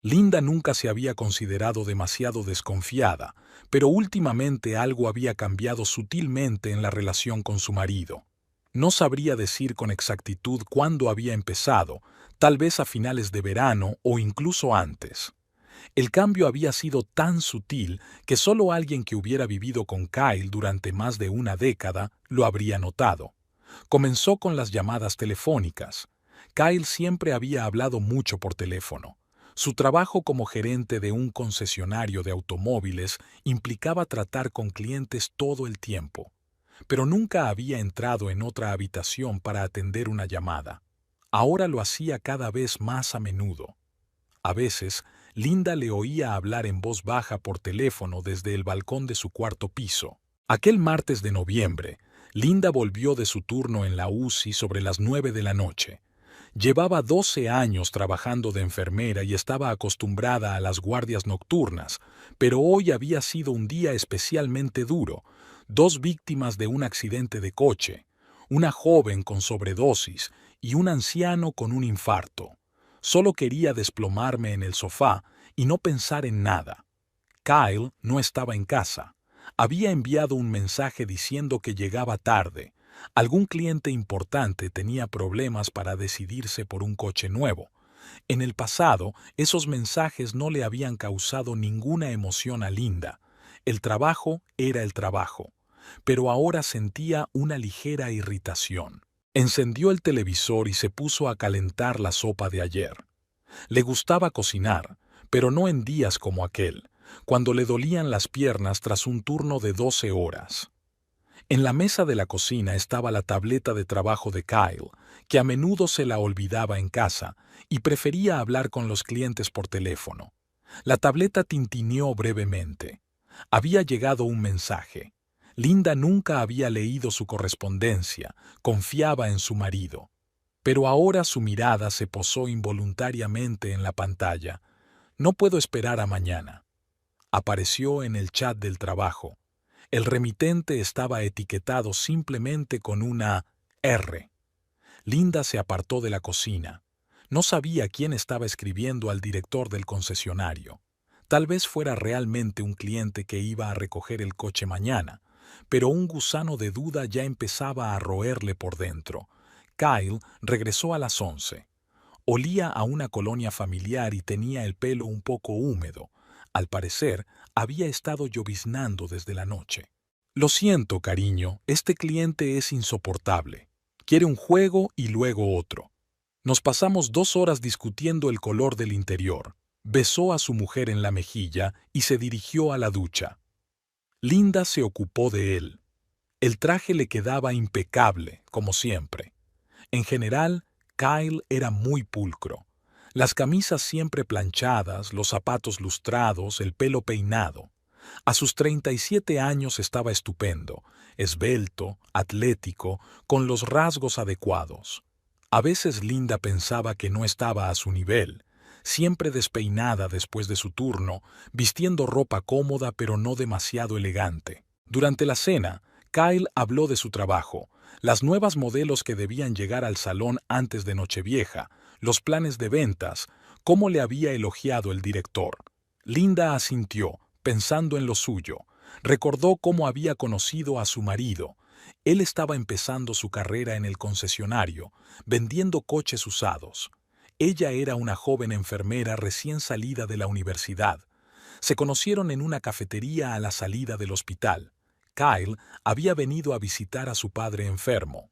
Linda nunca se había considerado demasiado desconfiada, pero últimamente algo había cambiado sutilmente en la relación con su marido. No sabría decir con exactitud cuándo había empezado, tal vez a finales de verano o incluso antes. El cambio había sido tan sutil que solo alguien que hubiera vivido con Kyle durante más de una década lo habría notado. Comenzó con las llamadas telefónicas. Kyle siempre había hablado mucho por teléfono. Su trabajo como gerente de un concesionario de automóviles implicaba tratar con clientes todo el tiempo, pero nunca había entrado en otra habitación para atender una llamada. Ahora lo hacía cada vez más a menudo. A veces, Linda le oía hablar en voz baja por teléfono desde el balcón de su cuarto piso. Aquel martes de noviembre, Linda volvió de su turno en la UCI sobre las 9 de la noche. Llevaba 12 años trabajando de enfermera y estaba acostumbrada a las guardias nocturnas, pero hoy había sido un día especialmente duro. 2 víctimas de un accidente de coche, una joven con sobredosis y un anciano con un infarto. Solo quería desplomarme en el sofá y no pensar en nada. Kyle no estaba en casa. Había enviado un mensaje diciendo que llegaba tarde. Algún cliente importante tenía problemas para decidirse por un coche nuevo. En el pasado, esos mensajes no le habían causado ninguna emoción a Linda. El trabajo era el trabajo. Pero ahora sentía una ligera irritación. Encendió el televisor y se puso a calentar la sopa de ayer. Le gustaba cocinar, pero no en días como aquel, cuando le dolían las piernas tras un turno de 12 horas. En la mesa de la cocina estaba la tableta de trabajo de Kyle, que a menudo se la olvidaba en casa y prefería hablar con los clientes por teléfono. La tableta tintineó brevemente. Había llegado un mensaje. Linda nunca había leído su correspondencia, confiaba en su marido. Pero ahora su mirada se posó involuntariamente en la pantalla. No puedo esperar a mañana. Apareció en el chat del trabajo. El remitente estaba etiquetado simplemente con una R. Linda se apartó de la cocina. No sabía quién estaba escribiendo al director del concesionario. Tal vez fuera realmente un cliente que iba a recoger el coche mañana, pero un gusano de duda ya empezaba a roerle por dentro. Kyle regresó a las 11. Olía a una colonia familiar y tenía el pelo un poco húmedo. Al parecer, había estado lloviznando desde la noche. Lo siento, cariño, este cliente es insoportable. Quiere un juego y luego otro. Nos pasamos 2 horas discutiendo el color del interior. Besó a su mujer en la mejilla y se dirigió a la ducha. Linda se ocupó de él. El traje le quedaba impecable, como siempre. En general, Kyle era muy pulcro. Las camisas siempre planchadas, los zapatos lustrados, el pelo peinado. A sus 37 años estaba estupendo, esbelto, atlético, con los rasgos adecuados. A veces Linda pensaba que no estaba a su nivel, siempre despeinada después de su turno, vistiendo ropa cómoda pero no demasiado elegante. Durante la cena, Kyle habló de su trabajo, las nuevas modelos que debían llegar al salón antes de Nochevieja, los planes de ventas, cómo le había elogiado el director. Linda asintió, pensando en lo suyo. Recordó cómo había conocido a su marido. Él estaba empezando su carrera en el concesionario, vendiendo coches usados. Ella era una joven enfermera recién salida de la universidad. Se conocieron en una cafetería a la salida del hospital. Kyle había venido a visitar a su padre enfermo.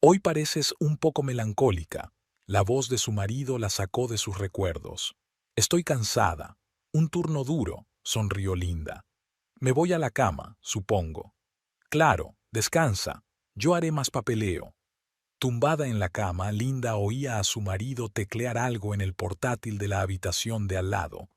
Hoy pareces un poco melancólica. La voz de su marido la sacó de sus recuerdos. Estoy cansada. Un turno duro, sonrió Linda. Me voy a la cama, supongo. Claro, descansa. Yo haré más papeleo. Tumbada en la cama, Linda oía a su marido teclear algo en el portátil de la habitación de al lado.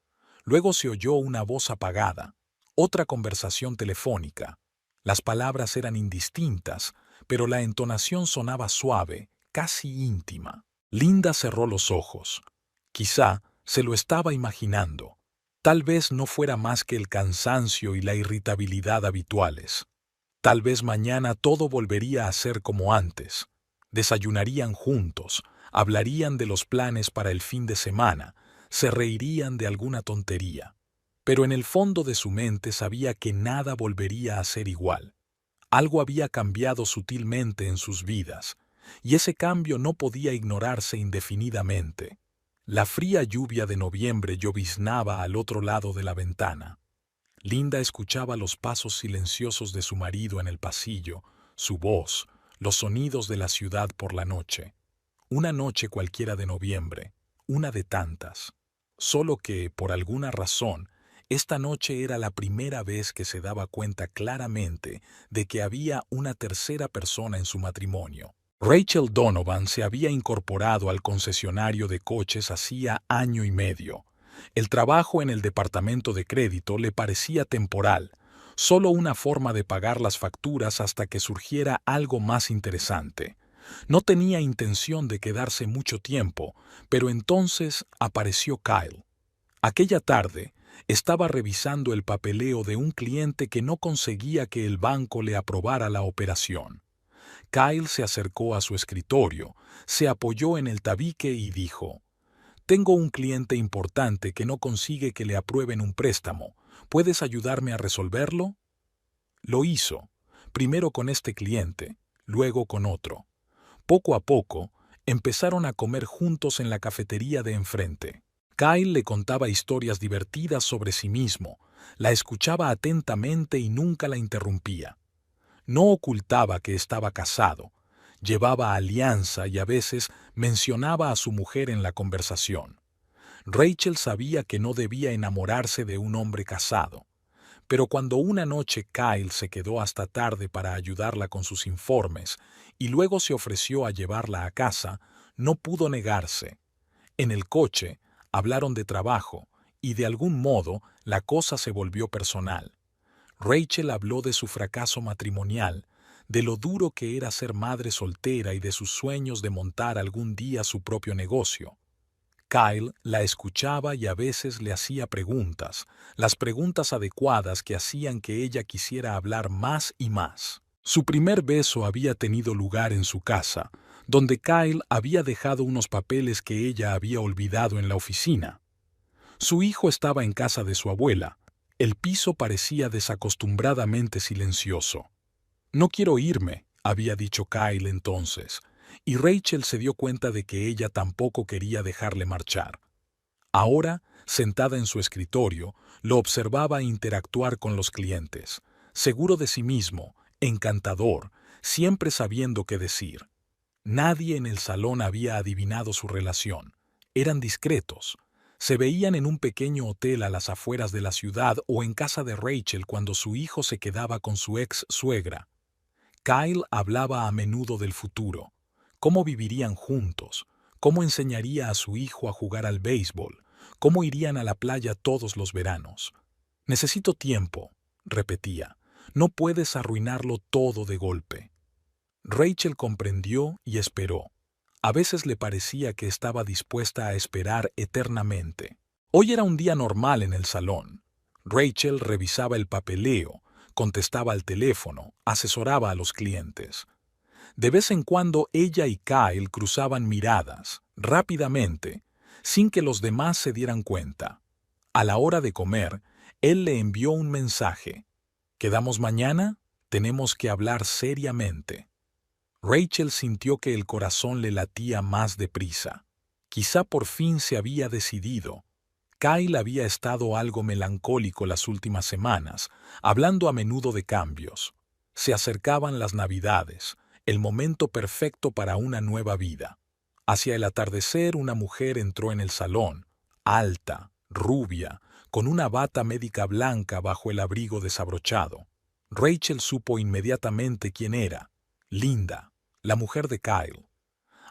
Luego se oyó una voz apagada. Otra conversación telefónica. Las palabras eran indistintas, pero la entonación sonaba suave, casi íntima. Linda cerró los ojos. Quizá se lo estaba imaginando. Tal vez no fuera más que el cansancio y la irritabilidad habituales. Tal vez mañana todo volvería a ser como antes. Desayunarían juntos, hablarían de los planes para el fin de semana, se reirían de alguna tontería. Pero en el fondo de su mente sabía que nada volvería a ser igual. Algo había cambiado sutilmente en sus vidas, y ese cambio no podía ignorarse indefinidamente. La fría lluvia de noviembre lloviznaba al otro lado de la ventana. Linda escuchaba los pasos silenciosos de su marido en el pasillo, su voz, los sonidos de la ciudad por la noche. Una noche cualquiera de noviembre, una de tantas. Solo que, por alguna razón, esta noche era la primera vez que se daba cuenta claramente de que había una tercera persona en su matrimonio. Rachel Donovan se había incorporado al concesionario de coches hacía año y medio. El trabajo en el departamento de crédito le parecía temporal, solo una forma de pagar las facturas hasta que surgiera algo más interesante. No tenía intención de quedarse mucho tiempo, pero entonces apareció Kyle. Aquella tarde, estaba revisando el papeleo de un cliente que no conseguía que el banco le aprobara la operación. Kyle se acercó a su escritorio, se apoyó en el tabique y dijo: «Tengo un cliente importante que no consigue que le aprueben un préstamo. ¿Puedes ayudarme a resolverlo?». Lo hizo, primero con este cliente, luego con otro. Poco a poco, empezaron a comer juntos en la cafetería de enfrente. Kyle le contaba historias divertidas sobre sí mismo, la escuchaba atentamente y nunca la interrumpía. No ocultaba que estaba casado, llevaba alianza y a veces mencionaba a su mujer en la conversación. Rachel sabía que no debía enamorarse de un hombre casado, pero cuando una noche Kyle se quedó hasta tarde para ayudarla con sus informes y luego se ofreció a llevarla a casa, no pudo negarse. En el coche, hablaron de trabajo, y de algún modo la cosa se volvió personal. Rachel habló de su fracaso matrimonial, de lo duro que era ser madre soltera y de sus sueños de montar algún día su propio negocio. Kyle la escuchaba y a veces le hacía preguntas, las preguntas adecuadas que hacían que ella quisiera hablar más y más. Su primer beso había tenido lugar en su casa, donde Kyle había dejado unos papeles que ella había olvidado en la oficina. Su hijo estaba en casa de su abuela. El piso parecía desacostumbradamente silencioso. «No quiero irme», había dicho Kyle entonces, y Rachel se dio cuenta de que ella tampoco quería dejarle marchar. Ahora, sentada en su escritorio, lo observaba interactuar con los clientes, seguro de sí mismo, encantador, siempre sabiendo qué decir. Nadie en el salón había adivinado su relación. Eran discretos. Se veían en un pequeño hotel a las afueras de la ciudad o en casa de Rachel cuando su hijo se quedaba con su ex suegra. Kyle hablaba a menudo del futuro, cómo vivirían juntos, cómo enseñaría a su hijo a jugar al béisbol, cómo irían a la playa todos los veranos. «Necesito tiempo», repetía. «No puedes arruinarlo todo de golpe». Rachel comprendió y esperó. A veces le parecía que estaba dispuesta a esperar eternamente. Hoy era un día normal en el salón. Rachel revisaba el papeleo, contestaba al teléfono, asesoraba a los clientes. De vez en cuando ella y Kyle cruzaban miradas, rápidamente, sin que los demás se dieran cuenta. A la hora de comer, él le envió un mensaje. «¿Quedamos mañana? Tenemos que hablar seriamente». Rachel sintió que el corazón le latía más deprisa. Quizá por fin se había decidido. Kyle había estado algo melancólico las últimas semanas, hablando a menudo de cambios. Se acercaban las Navidades, el momento perfecto para una nueva vida. Hacia el atardecer una mujer entró en el salón, alta, rubia, con una bata médica blanca bajo el abrigo desabrochado. Rachel supo inmediatamente quién era. Linda, la mujer de Kyle.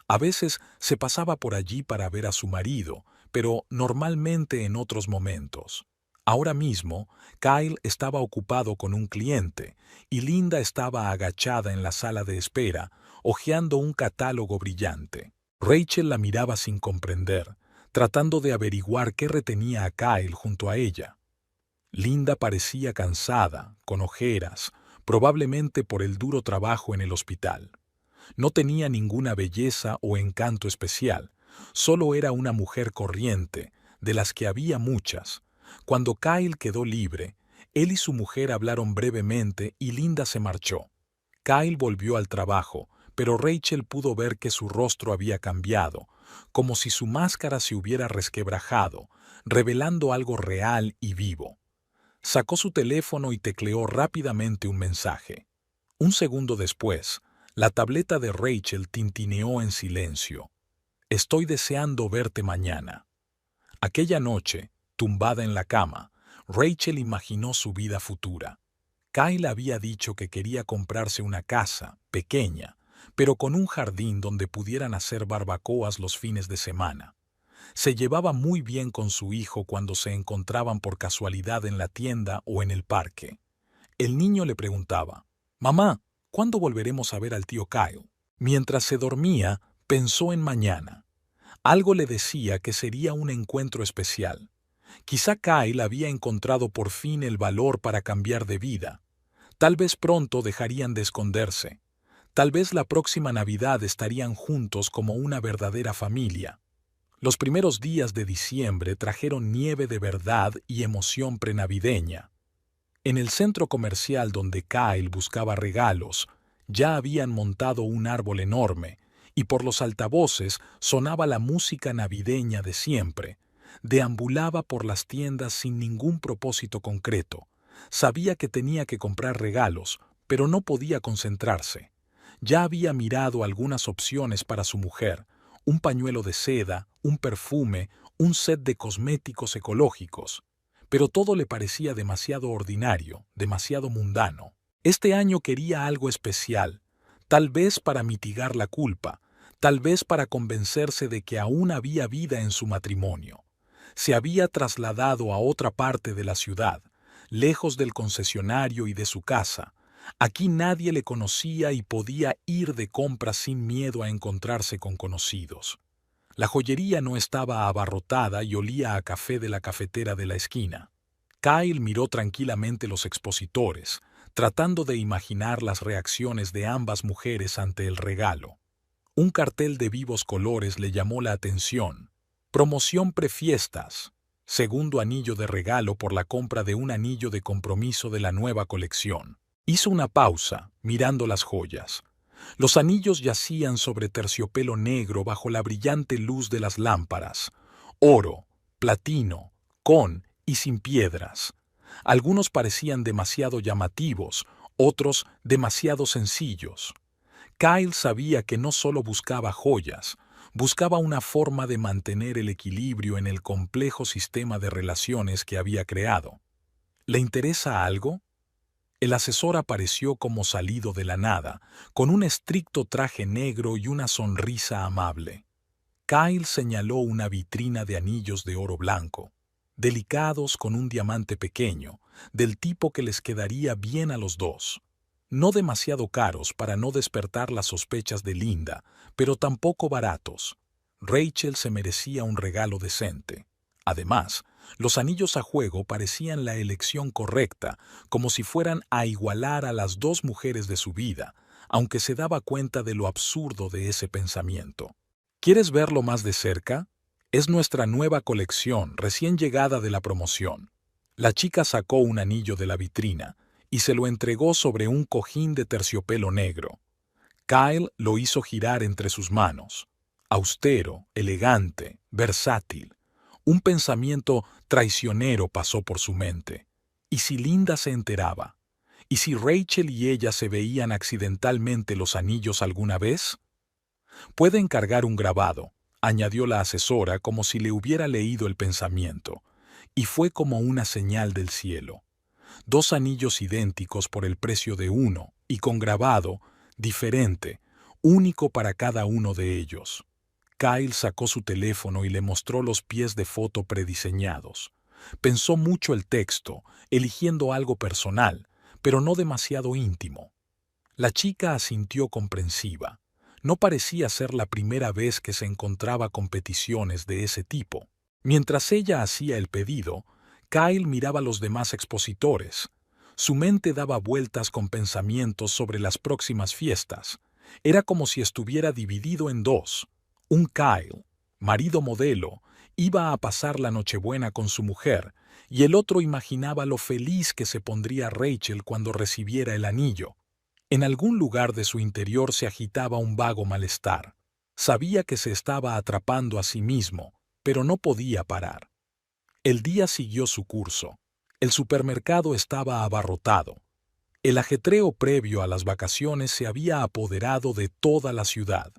A veces se pasaba por allí para ver a su marido, pero normalmente en otros momentos. Ahora mismo, Kyle estaba ocupado con un cliente y Linda estaba agachada en la sala de espera, hojeando un catálogo brillante. Rachel la miraba sin comprender, tratando de averiguar qué retenía a Kyle junto a ella. Linda parecía cansada, con ojeras, probablemente por el duro trabajo en el hospital. No tenía ninguna belleza o encanto especial, solo era una mujer corriente, de las que había muchas. Cuando Kyle quedó libre, él y su mujer hablaron brevemente y Linda se marchó. Kyle volvió al trabajo, pero Rachel pudo ver que su rostro había cambiado, como si su máscara se hubiera resquebrajado, revelando algo real y vivo. Sacó su teléfono y tecleó rápidamente un mensaje. Un segundo después, la tableta de Rachel tintineó en silencio. «Estoy deseando verte mañana». Aquella noche, tumbada en la cama, Rachel imaginó su vida futura. Kyle había dicho que quería comprarse una casa, pequeña, pero con un jardín donde pudieran hacer barbacoas los fines de semana. Se llevaba muy bien con su hijo cuando se encontraban por casualidad en la tienda o en el parque. El niño le preguntaba, «Mamá, ¿cuándo volveremos a ver al tío Kyle?». Mientras se dormía, pensó en mañana. Algo le decía que sería un encuentro especial. Quizá Kyle había encontrado por fin el valor para cambiar de vida. Tal vez pronto dejarían de esconderse. Tal vez la próxima Navidad estarían juntos como una verdadera familia. Los primeros días de diciembre trajeron nieve de verdad y emoción prenavideña. En el centro comercial donde Kyle buscaba regalos, ya habían montado un árbol enorme, y por los altavoces sonaba la música navideña de siempre. Deambulaba por las tiendas sin ningún propósito concreto. Sabía que tenía que comprar regalos, pero no podía concentrarse. Ya había mirado algunas opciones para su mujer: un pañuelo de seda, un perfume, un set de cosméticos ecológicos. Pero todo le parecía demasiado ordinario, demasiado mundano. Este año quería algo especial, tal vez para mitigar la culpa, tal vez para convencerse de que aún había vida en su matrimonio. Se había trasladado a otra parte de la ciudad, lejos del concesionario y de su casa. Aquí nadie le conocía y podía ir de compras sin miedo a encontrarse con conocidos. La joyería no estaba abarrotada y olía a café de la cafetera de la esquina. Kyle miró tranquilamente los expositores, tratando de imaginar las reacciones de ambas mujeres ante el regalo. Un cartel de vivos colores le llamó la atención. Promoción prefiestas. Segundo anillo de regalo por la compra de un anillo de compromiso de la nueva colección. Hizo una pausa, mirando las joyas. Los anillos yacían sobre terciopelo negro bajo la brillante luz de las lámparas. Oro, platino, con y sin piedras. Algunos parecían demasiado llamativos, otros demasiado sencillos. Kyle sabía que no solo buscaba joyas, buscaba una forma de mantener el equilibrio en el complejo sistema de relaciones que había creado. ¿Le interesa algo? El asesor apareció como salido de la nada, con un estricto traje negro y una sonrisa amable. Kyle señaló una vitrina de anillos de oro blanco, delicados con un diamante pequeño, del tipo que les quedaría bien a los dos. No demasiado caros para no despertar las sospechas de Linda, pero tampoco baratos. Rachel se merecía un regalo decente. Además, los anillos a juego parecían la elección correcta, como si fueran a igualar a las dos mujeres de su vida, aunque se daba cuenta de lo absurdo de ese pensamiento. ¿Quieres verlo más de cerca? Es nuestra nueva colección, recién llegada de la promoción. La chica sacó un anillo de la vitrina y se lo entregó sobre un cojín de terciopelo negro. Kyle lo hizo girar entre sus manos. Austero, elegante, versátil. Un pensamiento traicionero pasó por su mente. ¿Y si Linda se enteraba? ¿Y si Rachel y ella se veían accidentalmente los anillos alguna vez? «Puede encargar un grabado», añadió la asesora como si le hubiera leído el pensamiento, y fue como una señal del cielo. 2 anillos idénticos por el precio de uno, y con grabado diferente, único para cada uno de ellos. Kyle sacó su teléfono y le mostró los pies de foto prediseñados. Pensó mucho el texto, eligiendo algo personal, pero no demasiado íntimo. La chica asintió comprensiva. No parecía ser la primera vez que se encontraba con peticiones de ese tipo. Mientras ella hacía el pedido, Kyle miraba a los demás expositores. Su mente daba vueltas con pensamientos sobre las próximas fiestas. Era como si estuviera dividido en dos. Un Kyle, marido modelo, Iba a pasar la Nochebuena con su mujer, y el otro imaginaba lo feliz que se pondría Rachel cuando recibiera el anillo. En algún lugar de su interior se agitaba un vago malestar. Sabía que se estaba atrapando a sí mismo, pero no podía parar. El día siguió su curso. El supermercado estaba abarrotado. El ajetreo previo a las vacaciones se había apoderado de toda la ciudad.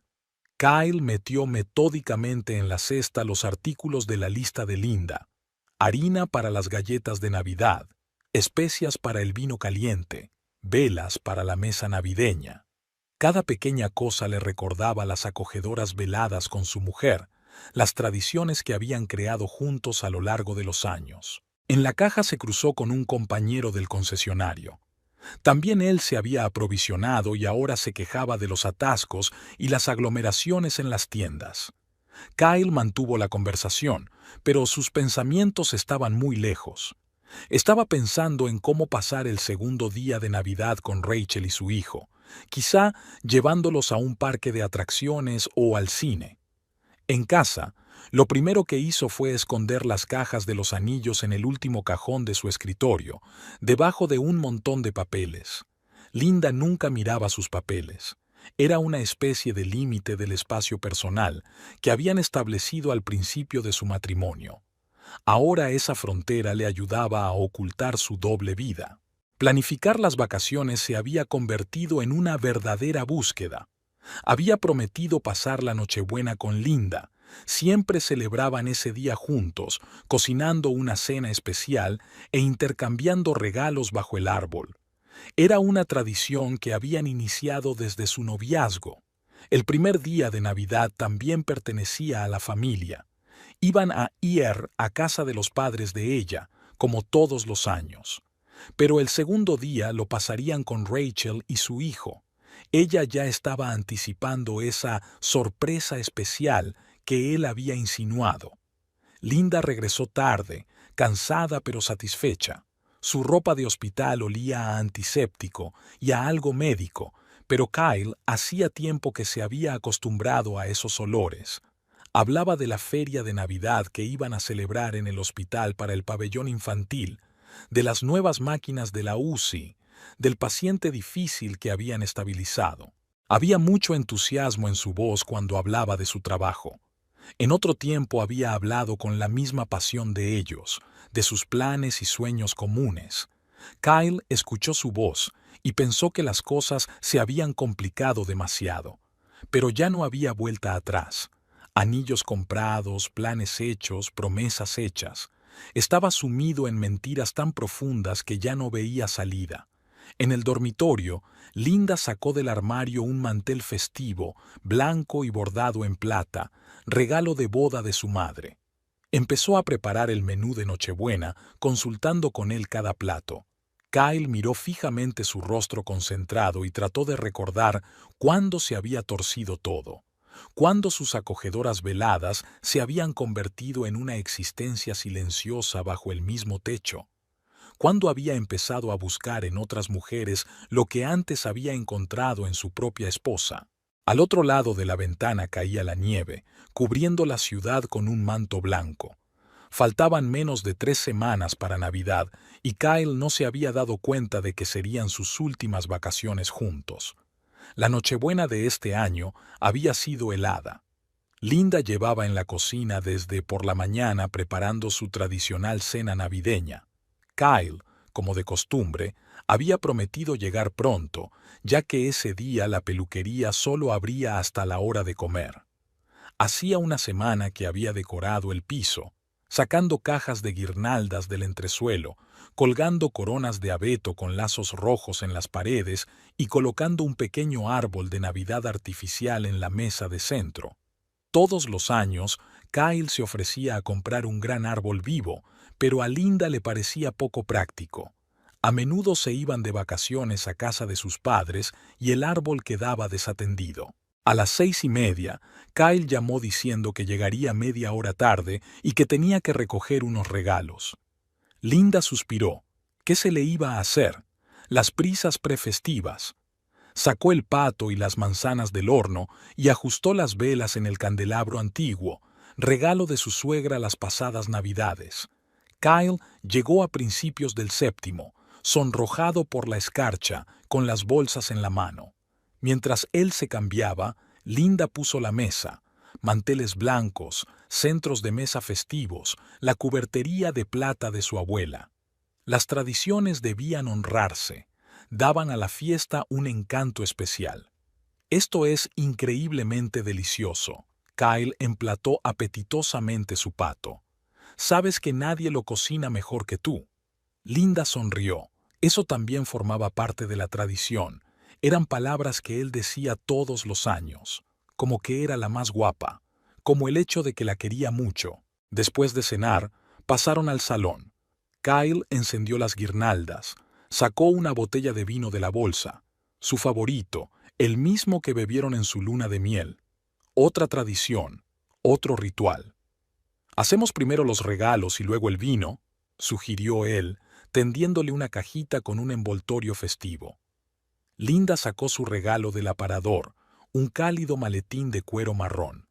Kyle metió metódicamente en la cesta los artículos de la lista de Linda: harina para las galletas de Navidad, especias para el vino caliente, velas para la mesa navideña. Cada pequeña cosa le recordaba las acogedoras veladas con su mujer, las tradiciones que habían creado juntos a lo largo de los años. En la caja se cruzó con un compañero del concesionario. También él se había aprovisionado y ahora se quejaba de los atascos y las aglomeraciones en las tiendas. Kyle mantuvo la conversación, pero sus pensamientos estaban muy lejos. Estaba pensando en cómo pasar el segundo día de Navidad con Rachel y su hijo, quizá llevándolos a un parque de atracciones o al cine. En casa, lo primero que hizo fue esconder las cajas de los anillos en el último cajón de su escritorio, debajo de un montón de papeles. Linda nunca miraba sus papeles. Era una especie de límite del espacio personal que habían establecido al principio de su matrimonio. Ahora esa frontera le ayudaba a ocultar su doble vida. Planificar las vacaciones se había convertido en una verdadera búsqueda. Había prometido pasar la Nochebuena con Linda. Siempre celebraban ese día juntos, cocinando una cena especial e intercambiando regalos bajo el árbol. Era una tradición que habían iniciado desde su noviazgo. El primer día de Navidad también pertenecía a la familia. Iban a ir a casa de los padres de ella, como todos los años. Pero el segundo día lo pasarían con Rachel y su hijo. Ella ya estaba anticipando esa sorpresa especial que él había insinuado. Linda regresó tarde, cansada pero satisfecha. Su ropa de hospital olía a antiséptico y a algo médico, pero Kyle hacía tiempo que se había acostumbrado a esos olores. Hablaba de la feria de Navidad que iban a celebrar en el hospital para el pabellón infantil, de las nuevas máquinas de la UCI, del paciente difícil que habían estabilizado. Había mucho entusiasmo en su voz cuando hablaba de su trabajo. En otro tiempo había hablado con la misma pasión de ellos, de sus planes y sueños comunes. Kyle escuchó su voz y pensó que las cosas se habían complicado demasiado. Pero ya no había vuelta atrás. Anillos comprados, planes hechos, promesas hechas. Estaba sumido en mentiras tan profundas que ya no veía salida. En el dormitorio, Linda sacó del armario un mantel festivo, blanco y bordado en plata, regalo de boda de su madre. Empezó a preparar el menú de Nochebuena, consultando con él cada plato. Kyle miró fijamente su rostro concentrado y trató de recordar cuándo se había torcido todo, cuándo sus acogedoras veladas se habían convertido en una existencia silenciosa bajo el mismo techo. Cuándo había empezado a buscar en otras mujeres lo que antes había encontrado en su propia esposa. Al otro lado de la ventana caía la nieve, cubriendo la ciudad con un manto blanco. Faltaban menos de 3 semanas para Navidad y Kyle no se había dado cuenta de que serían sus últimas vacaciones juntos. La Nochebuena de este año había sido helada. Linda llevaba en la cocina desde por la mañana preparando su tradicional cena navideña. Kyle, como de costumbre, había prometido llegar pronto, ya que ese día la peluquería solo abría hasta la hora de comer. Hacía una semana que había decorado el piso, sacando cajas de guirnaldas del entresuelo, colgando coronas de abeto con lazos rojos en las paredes y colocando un pequeño árbol de Navidad artificial en la mesa de centro. Todos los años, Kyle se ofrecía a comprar un gran árbol vivo, pero a Linda le parecía poco práctico. A menudo se iban de vacaciones a casa de sus padres y el árbol quedaba desatendido. A las 6:30, Kyle llamó diciendo que llegaría media hora tarde y que tenía que recoger unos regalos. Linda suspiró. ¿Qué se le iba a hacer? Las prisas prefestivas. Sacó el pato y las manzanas del horno y ajustó las velas en el candelabro antiguo, regalo de su suegra las pasadas Navidades. Kyle llegó a principios del séptimo, sonrojado por la escarcha, con las bolsas en la mano. Mientras él se cambiaba, Linda puso la mesa, manteles blancos, centros de mesa festivos, la cubertería de plata de su abuela. Las tradiciones debían honrarse, daban a la fiesta un encanto especial. Esto es increíblemente delicioso. Kyle emplató apetitosamente su pato. Sabes que nadie lo cocina mejor que tú. Linda sonrió. Eso también formaba parte de la tradición. Eran palabras que él decía todos los años, como que era la más guapa, como el hecho de que la quería mucho. Después de cenar, pasaron al salón. Kyle encendió las guirnaldas, sacó una botella de vino de la bolsa, su favorito, el mismo que bebieron en su luna de miel. Otra tradición, otro ritual. «Hacemos primero los regalos y luego el vino», sugirió él, tendiéndole una cajita con un envoltorio festivo. Linda sacó su regalo del aparador, un cálido maletín de cuero marrón.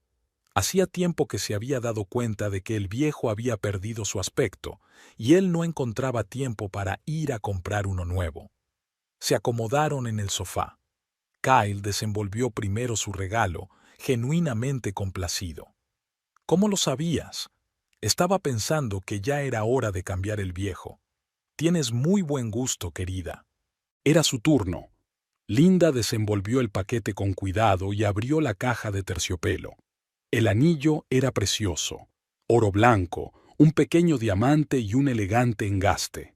Hacía tiempo que se había dado cuenta de que el viejo había perdido su aspecto, y él no encontraba tiempo para ir a comprar uno nuevo. Se acomodaron en el sofá. Kyle desenvolvió primero su regalo, genuinamente complacido. «¿Cómo lo sabías?» «Estaba pensando que ya era hora de cambiar el viejo. Tienes muy buen gusto, querida». Era su turno. Linda desenvolvió el paquete con cuidado y abrió la caja de terciopelo. El anillo era precioso, oro blanco, un pequeño diamante y un elegante engaste.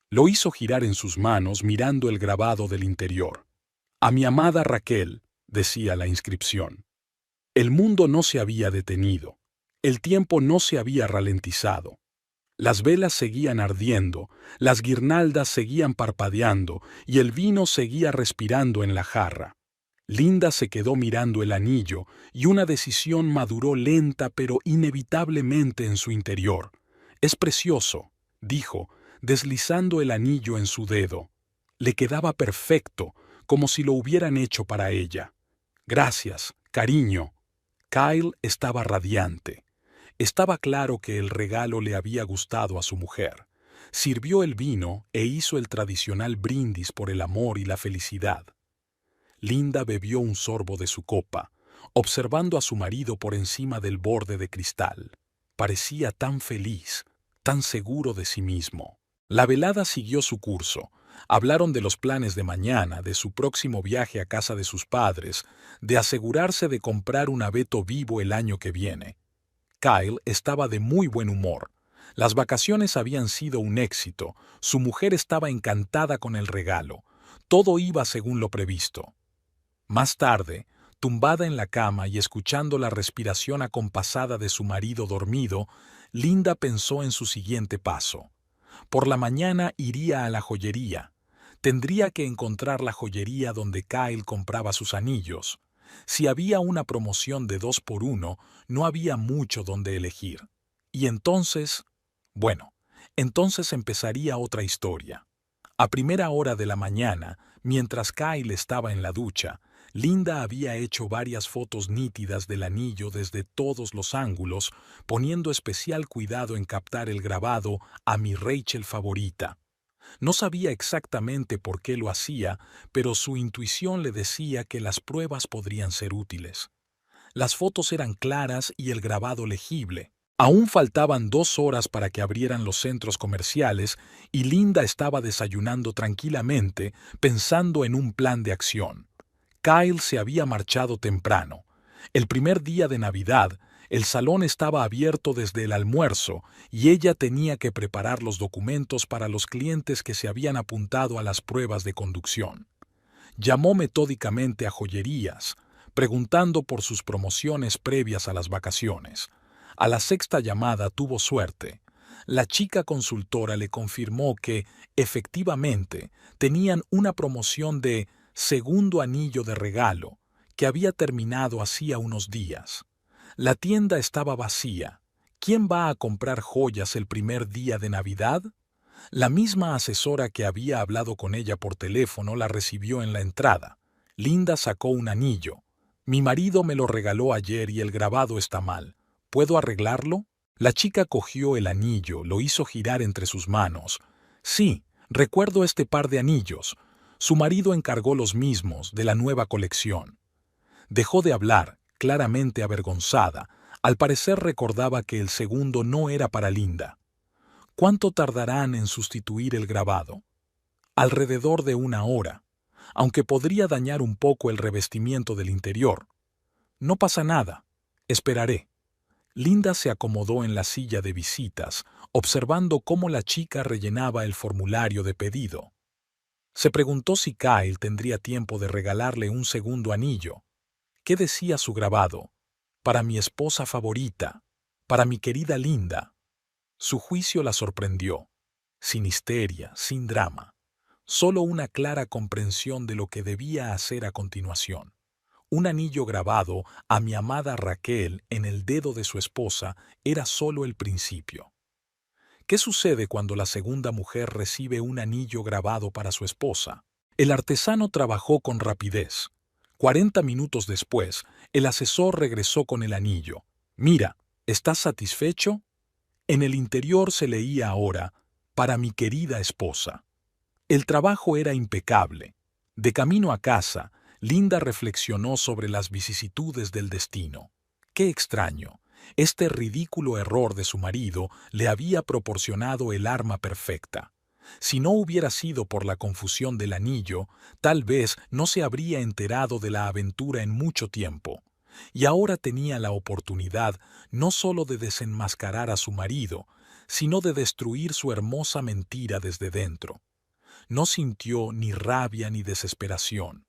Lo hizo girar en sus manos mirando el grabado del interior. «A mi amada Raquel», decía la inscripción. El mundo no se había detenido. El tiempo no se había ralentizado. Las velas seguían ardiendo, las guirnaldas seguían parpadeando y el vino seguía respirando en la jarra. Linda se quedó mirando el anillo y una decisión maduró lenta pero inevitablemente en su interior. «Es precioso», dijo, deslizando el anillo en su dedo. Le quedaba perfecto, como si lo hubieran hecho para ella. «Gracias, cariño». Kyle estaba radiante. Estaba claro que el regalo le había gustado a su mujer. Sirvió el vino e hizo el tradicional brindis por el amor y la felicidad. Linda bebió un sorbo de su copa, observando a su marido por encima del borde de cristal. Parecía tan feliz, tan seguro de sí mismo. La velada siguió su curso. Hablaron de los planes de mañana, de su próximo viaje a casa de sus padres, de asegurarse de comprar un abeto vivo el año que viene. Kyle estaba de muy buen humor. Las vacaciones habían sido un éxito, su mujer estaba encantada con el regalo. Todo iba según lo previsto. Más tarde, tumbada en la cama y escuchando la respiración acompasada de su marido dormido, Linda pensó en su siguiente paso. Por la mañana iría a la joyería. Tendría que encontrar la joyería donde Kyle compraba sus anillos. Si había una promoción de 2 por 1, no había mucho donde elegir. Y entonces, entonces empezaría otra historia. A primera hora de la mañana, mientras Kyle estaba en la ducha, Linda había hecho varias fotos nítidas del anillo desde todos los ángulos, poniendo especial cuidado en captar el grabado «A mi Rachel favorita». No sabía exactamente por qué lo hacía, pero su intuición le decía que las pruebas podrían ser útiles. Las fotos eran claras y el grabado legible. Aún faltaban 2 horas para que abrieran los centros comerciales y Linda estaba desayunando tranquilamente, pensando en un plan de acción. Kyle se había marchado temprano. El primer día de Navidad, el salón estaba abierto desde el almuerzo y ella tenía que preparar los documentos para los clientes que se habían apuntado a las pruebas de conducción. Llamó metódicamente a joyerías, preguntando por sus promociones previas a las vacaciones. A la 6ª llamada tuvo suerte. La chica consultora le confirmó que, efectivamente, tenían una promoción de segundo anillo de regalo, que había terminado hacía unos días. La tienda estaba vacía. ¿Quién va a comprar joyas el primer día de Navidad? La misma asesora que había hablado con ella por teléfono la recibió en la entrada. Linda sacó un anillo. «Mi marido me lo regaló ayer y el grabado está mal. ¿Puedo arreglarlo? La chica cogió el anillo, lo hizo girar entre sus manos. Sí, recuerdo este par de anillos. Su marido encargó los mismos, de la nueva colección. Dejó de hablar, claramente avergonzada. Al parecer recordaba que el segundo no era para Linda. ¿Cuánto tardarán en sustituir el grabado? Alrededor de 1 hora, aunque podría dañar un poco el revestimiento del interior. No pasa nada. Esperaré. Linda se acomodó en la silla de visitas, observando cómo la chica rellenaba el formulario de pedido. Se preguntó si Kyle tendría tiempo de regalarle un segundo anillo. ¿Qué decía su grabado? Para mi esposa favorita, para mi querida Linda. Su juicio la sorprendió. Sin histeria, sin drama. Solo una clara comprensión de lo que debía hacer a continuación. Un anillo grabado a mi amada Raquel en el dedo de su esposa era solo el principio. ¿Qué sucede cuando la segunda mujer recibe un anillo grabado para su esposa? El artesano trabajó con rapidez. 40 minutos después, el asesor regresó con el anillo. Mira, ¿estás satisfecho? En el interior se leía ahora, para mi querida esposa. El trabajo era impecable. De camino a casa, Linda reflexionó sobre las vicisitudes del destino. Qué extraño. Este ridículo error de su marido le había proporcionado el arma perfecta. Si no hubiera sido por la confusión del anillo, tal vez no se habría enterado de la aventura en mucho tiempo. Y ahora tenía la oportunidad no solo de desenmascarar a su marido, sino de destruir su hermosa mentira desde dentro. No sintió ni rabia ni desesperación.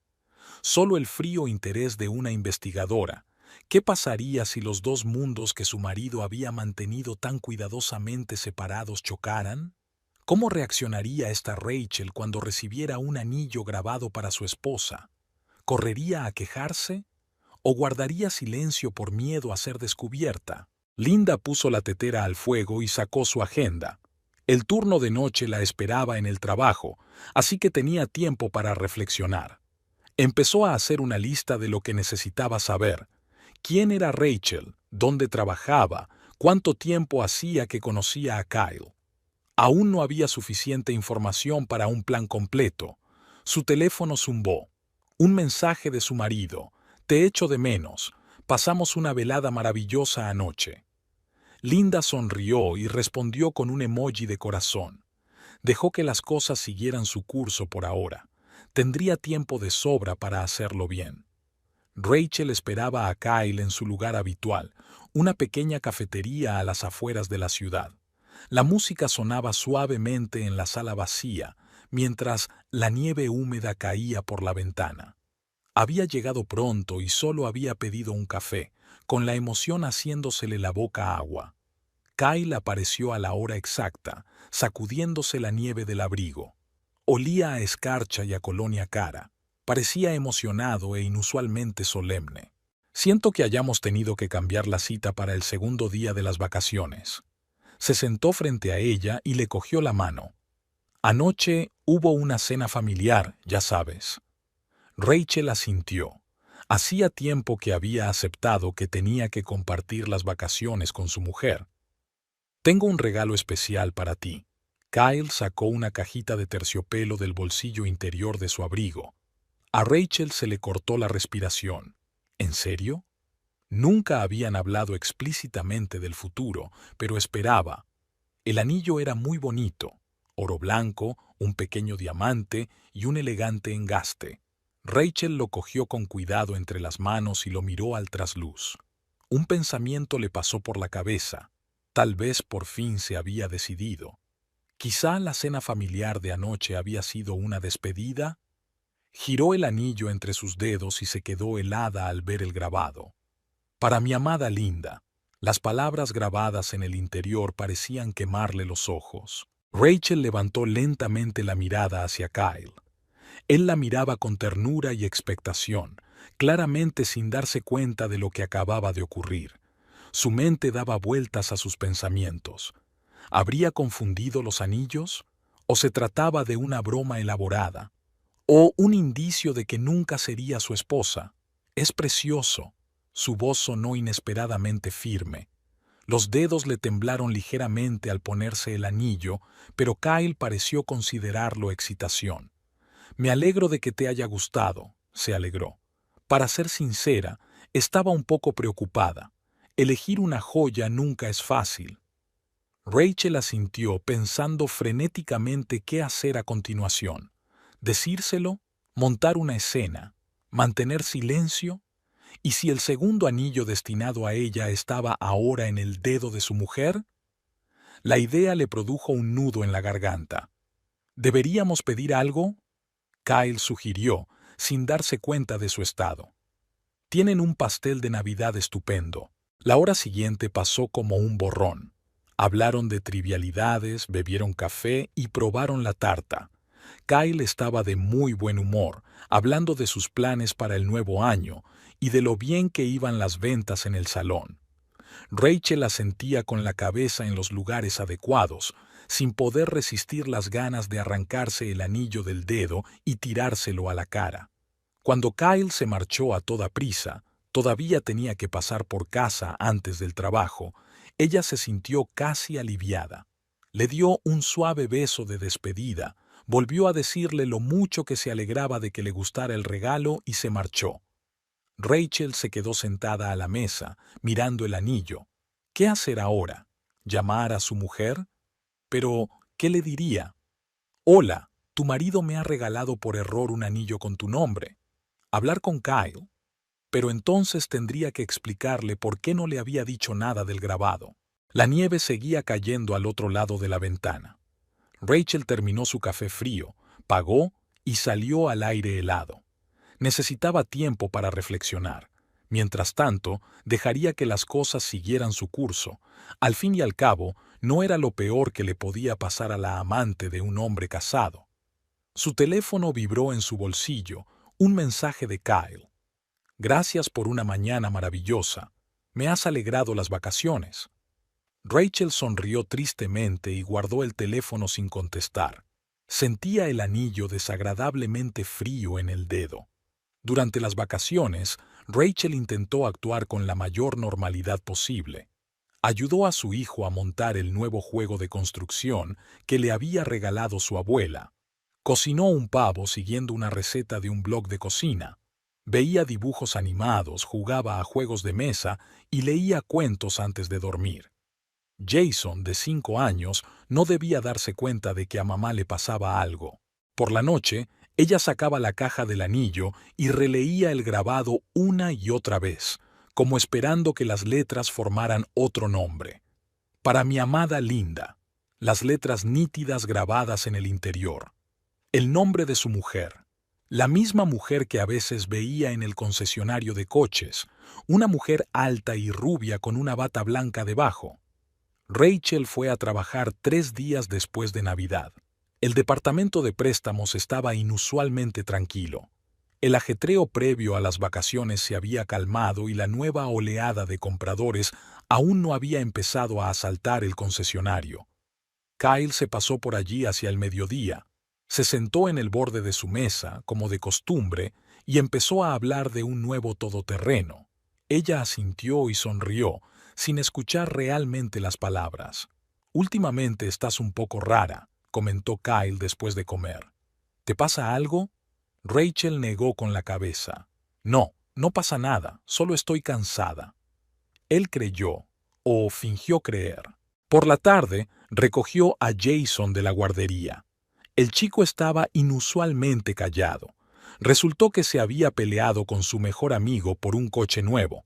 Solo el frío interés de una investigadora. ¿Qué pasaría si los dos mundos que su marido había mantenido tan cuidadosamente separados chocaran? ¿Cómo reaccionaría esta Rachel cuando recibiera un anillo grabado para su esposa? ¿Correría a quejarse? ¿O guardaría silencio por miedo a ser descubierta? Linda puso la tetera al fuego y sacó su agenda. El turno de noche la esperaba en el trabajo, así que tenía tiempo para reflexionar. Empezó a hacer una lista de lo que necesitaba saber. ¿Quién era Rachel? ¿Dónde trabajaba? ¿Cuánto tiempo hacía que conocía a Kyle? Aún no había suficiente información para un plan completo. Su teléfono zumbó. Un mensaje de su marido. Te echo de menos. Pasamos una velada maravillosa anoche. Linda sonrió y respondió con un emoji de corazón. Dejó que las cosas siguieran su curso por ahora. Tendría tiempo de sobra para hacerlo bien. Rachel esperaba a Kyle en su lugar habitual, una pequeña cafetería a las afueras de la ciudad. La música sonaba suavemente en la sala vacía, mientras la nieve húmeda caía por la ventana. Había llegado pronto y solo había pedido un café, con la emoción haciéndosele la boca agua. Kyle apareció a la hora exacta, sacudiéndose la nieve del abrigo. Olía a escarcha y a colonia cara. Parecía emocionado e inusualmente solemne. Siento que hayamos tenido que cambiar la cita para el segundo día de las vacaciones. Se sentó frente a ella y le cogió la mano. Anoche hubo una cena familiar, ya sabes. Rachel asintió. Hacía tiempo que había aceptado que tenía que compartir las vacaciones con su mujer. Tengo un regalo especial para ti. Kyle sacó una cajita de terciopelo del bolsillo interior de su abrigo. A Rachel se le cortó la respiración. ¿En serio? Nunca habían hablado explícitamente del futuro, pero esperaba. El anillo era muy bonito. Oro blanco, un pequeño diamante y un elegante engaste. Rachel lo cogió con cuidado entre las manos y lo miró al trasluz. Un pensamiento le pasó por la cabeza. Tal vez por fin se había decidido. Quizá la cena familiar de anoche había sido una despedida. Giró el anillo entre sus dedos y se quedó helada al ver el grabado. Para mi amada Linda. Las palabras grabadas en el interior parecían quemarle los ojos. Rachel levantó lentamente la mirada hacia Kyle. Él la miraba con ternura y expectación, claramente sin darse cuenta de lo que acababa de ocurrir. Su mente daba vueltas a sus pensamientos. ¿Habría confundido los anillos? ¿O se trataba de una broma elaborada? ¿O un indicio de que nunca sería su esposa? Es precioso. Su voz sonó inesperadamente firme. Los dedos le temblaron ligeramente al ponerse el anillo, pero Kyle pareció considerarlo excitación. «Me alegro de que te haya gustado», se alegró. Para ser sincera, estaba un poco preocupada. Elegir una joya nunca es fácil. Rachel asintió pensando frenéticamente qué hacer a continuación. ¿Decírselo? ¿Montar una escena? ¿Mantener silencio? ¿Y si el segundo anillo destinado a ella estaba ahora en el dedo de su mujer? La idea le produjo un nudo en la garganta. ¿Deberíamos pedir algo?, Kyle sugirió, sin darse cuenta de su estado. «Tienen un pastel de Navidad estupendo». La hora siguiente pasó como un borrón. Hablaron de trivialidades, bebieron café y probaron la tarta. Kyle estaba de muy buen humor, hablando de sus planes para el nuevo año y de lo bien que iban las ventas en el salón. Rachel asentía con la cabeza en los lugares adecuados, sin poder resistir las ganas de arrancarse el anillo del dedo y tirárselo a la cara. Cuando Kyle se marchó a toda prisa, todavía tenía que pasar por casa antes del trabajo, ella se sintió casi aliviada. Le dio un suave beso de despedida, volvió a decirle lo mucho que se alegraba de que le gustara el regalo y se marchó. Rachel se quedó sentada a la mesa, mirando el anillo. ¿Qué hacer ahora? ¿Llamar a su mujer? Pero, ¿qué le diría? «Hola, tu marido me ha regalado por error un anillo con tu nombre». Hablar con Kyle. Pero entonces tendría que explicarle por qué no le había dicho nada del grabado. La nieve seguía cayendo al otro lado de la ventana. Rachel terminó su café frío, pagó y salió al aire helado. Necesitaba tiempo para reflexionar. Mientras tanto, dejaría que las cosas siguieran su curso. Al fin y al cabo, no era lo peor que le podía pasar a la amante de un hombre casado. Su teléfono vibró en su bolsillo, un mensaje de Kyle. «Gracias por una mañana maravillosa. Me has alegrado las vacaciones». Rachel sonrió tristemente y guardó el teléfono sin contestar. Sentía el anillo desagradablemente frío en el dedo. Durante las vacaciones, Rachel intentó actuar con la mayor normalidad posible. Ayudó a su hijo a montar el nuevo juego de construcción que le había regalado su abuela. Cocinó un pavo siguiendo una receta de un blog de cocina. Veía dibujos animados, jugaba a juegos de mesa y leía cuentos antes de dormir. Jason, de 5 años, no debía darse cuenta de que a mamá le pasaba algo. Por la noche, ella sacaba la caja del anillo y releía el grabado una y otra vez, como esperando que las letras formaran otro nombre. «Para mi amada Linda», las letras nítidas grabadas en el interior. El nombre de su mujer. La misma mujer que a veces veía en el concesionario de coches, una mujer alta y rubia con una bata blanca debajo. Rachel fue a trabajar 3 días después de Navidad. El departamento de préstamos estaba inusualmente tranquilo. El ajetreo previo a las vacaciones se había calmado y la nueva oleada de compradores aún no había empezado a asaltar el concesionario. Kyle se pasó por allí hacia el mediodía. Se sentó en el borde de su mesa, como de costumbre, y empezó a hablar de un nuevo todoterreno. Ella asintió y sonrió, sin escuchar realmente las palabras. «Últimamente estás un poco rara», comentó Kyle después de comer. «¿Te pasa algo?» Rachel negó con la cabeza. «No, no pasa nada, solo estoy cansada». Él creyó, o fingió creer. Por la tarde, recogió a Jason de la guardería. El chico estaba inusualmente callado. Resultó que se había peleado con su mejor amigo por un coche nuevo.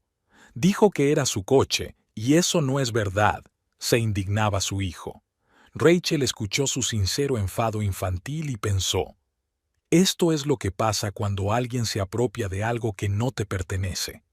Dijo que era su coche, y eso no es verdad, se indignaba su hijo. Rachel escuchó su sincero enfado infantil y pensó: esto es lo que pasa cuando alguien se apropia de algo que no te pertenece.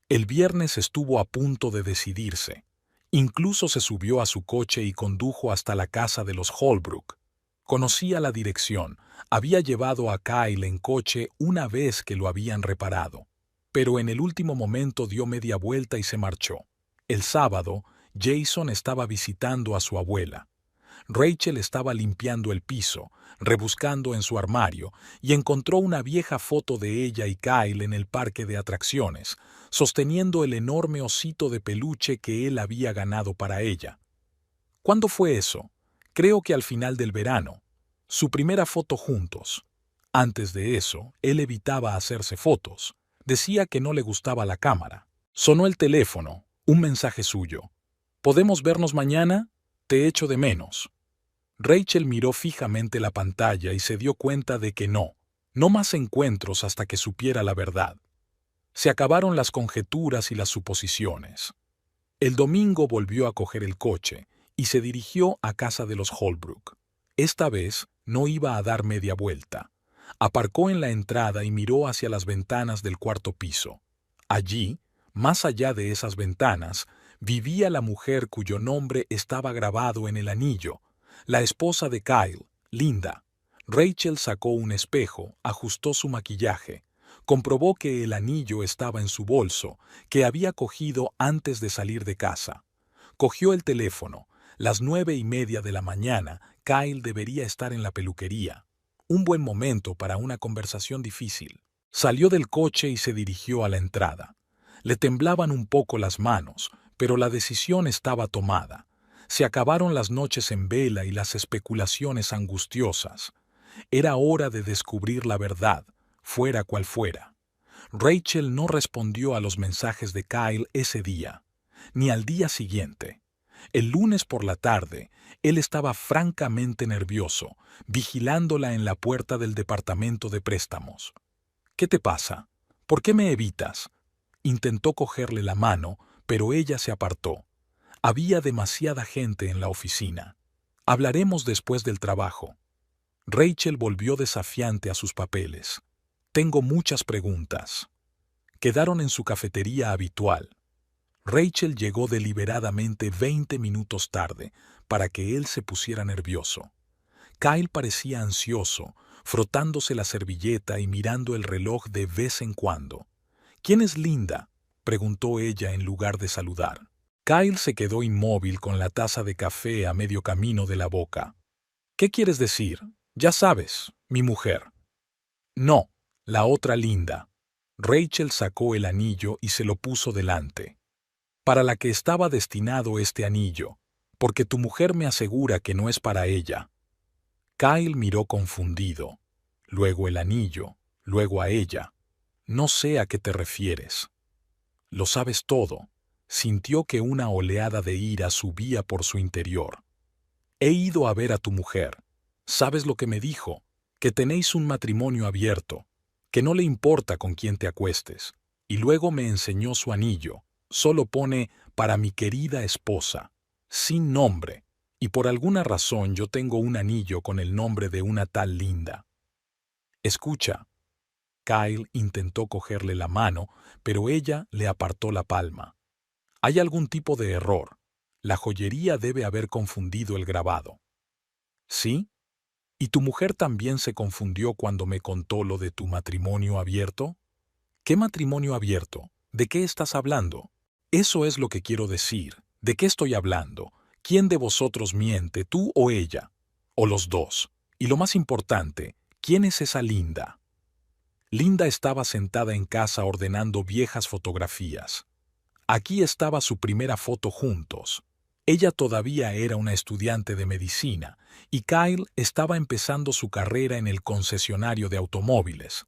El viernes estuvo a punto de decidirse. Incluso se subió a su coche y condujo hasta la casa de los Holbrook. Conocía la dirección, había llevado a Kyle en coche una vez que lo habían reparado, pero en el último momento dio media vuelta y se marchó. El sábado, Jason estaba visitando a su abuela. Rachel estaba limpiando el piso, rebuscando en su armario, y encontró una vieja foto de ella y Kyle en el parque de atracciones, sosteniendo el enorme osito de peluche que él había ganado para ella. ¿Cuándo fue eso? Creo que al final del verano. Su primera foto juntos. Antes de eso, él evitaba hacerse fotos. Decía que no le gustaba la cámara. Sonó el teléfono, un mensaje suyo. ¿Podemos vernos mañana? Te echo de menos. Rachel miró fijamente la pantalla y se dio cuenta de que no más encuentros hasta que supiera la verdad. Se acabaron las conjeturas y las suposiciones. El domingo volvió a coger el coche y se dirigió a casa de los Holbrook. Esta vez no iba a dar media vuelta. Aparcó en la entrada y miró hacia las ventanas del cuarto piso. Allí, más allá de esas ventanas, vivía la mujer cuyo nombre estaba grabado en el anillo, la esposa de Kyle, Linda. Rachel sacó un espejo, ajustó su maquillaje, comprobó que el anillo estaba en su bolso, que había cogido antes de salir de casa. Cogió el teléfono. Las 9:30 de la mañana, Kyle debería estar en la peluquería. Un buen momento para una conversación difícil. Salió del coche y se dirigió a la entrada. Le temblaban un poco las manos, pero la decisión estaba tomada. Se acabaron las noches en vela y las especulaciones angustiosas. Era hora de descubrir la verdad, fuera cual fuera. Rachel no respondió a los mensajes de Kyle ese día, ni al día siguiente. El lunes por la tarde, él estaba francamente nervioso, vigilándola en la puerta del departamento de préstamos. ¿Qué te pasa? ¿Por qué me evitas? Intentó cogerle la mano, pero ella se apartó. Había demasiada gente en la oficina. Hablaremos después del trabajo. Rachel volvió desafiante a sus papeles. Tengo muchas preguntas. Quedaron en su cafetería habitual. Rachel llegó deliberadamente 20 minutos tarde para que él se pusiera nervioso. Kyle parecía ansioso, frotándose la servilleta y mirando el reloj de vez en cuando. ¿Quién es Linda?, preguntó ella en lugar de saludar. Kyle se quedó inmóvil con la taza de café a medio camino de la boca. ¿Qué quieres decir? Ya sabes, mi mujer. No, la otra Linda. Rachel sacó el anillo y se lo puso delante. Para la que estaba destinado este anillo, porque tu mujer me asegura que no es para ella. Kyle miró confundido, luego el anillo, luego a ella. No sé a qué te refieres. Lo sabes todo. Sintió que una oleada de ira subía por su interior. He ido a ver a tu mujer. ¿Sabes lo que me dijo? Que tenéis un matrimonio abierto, que no le importa con quién te acuestes. Y luego me enseñó su anillo. Solo pone para mi querida esposa, sin nombre, y por alguna razón yo tengo un anillo con el nombre de una tal Linda. Escucha. Kyle intentó cogerle la mano, pero ella le apartó la palma. Hay algún tipo de error. La joyería debe haber confundido el grabado. ¿Sí? ¿Y tu mujer también se confundió cuando me contó lo de tu matrimonio abierto? ¿Qué matrimonio abierto? ¿De qué estás hablando? Eso es lo que quiero decir. ¿De qué estoy hablando? ¿Quién de vosotros miente, tú o ella? O los dos. Y lo más importante, ¿quién es esa Linda? Linda estaba sentada en casa ordenando viejas fotografías. Aquí estaba su primera foto juntos. Ella todavía era una estudiante de medicina y Kyle estaba empezando su carrera en el concesionario de automóviles.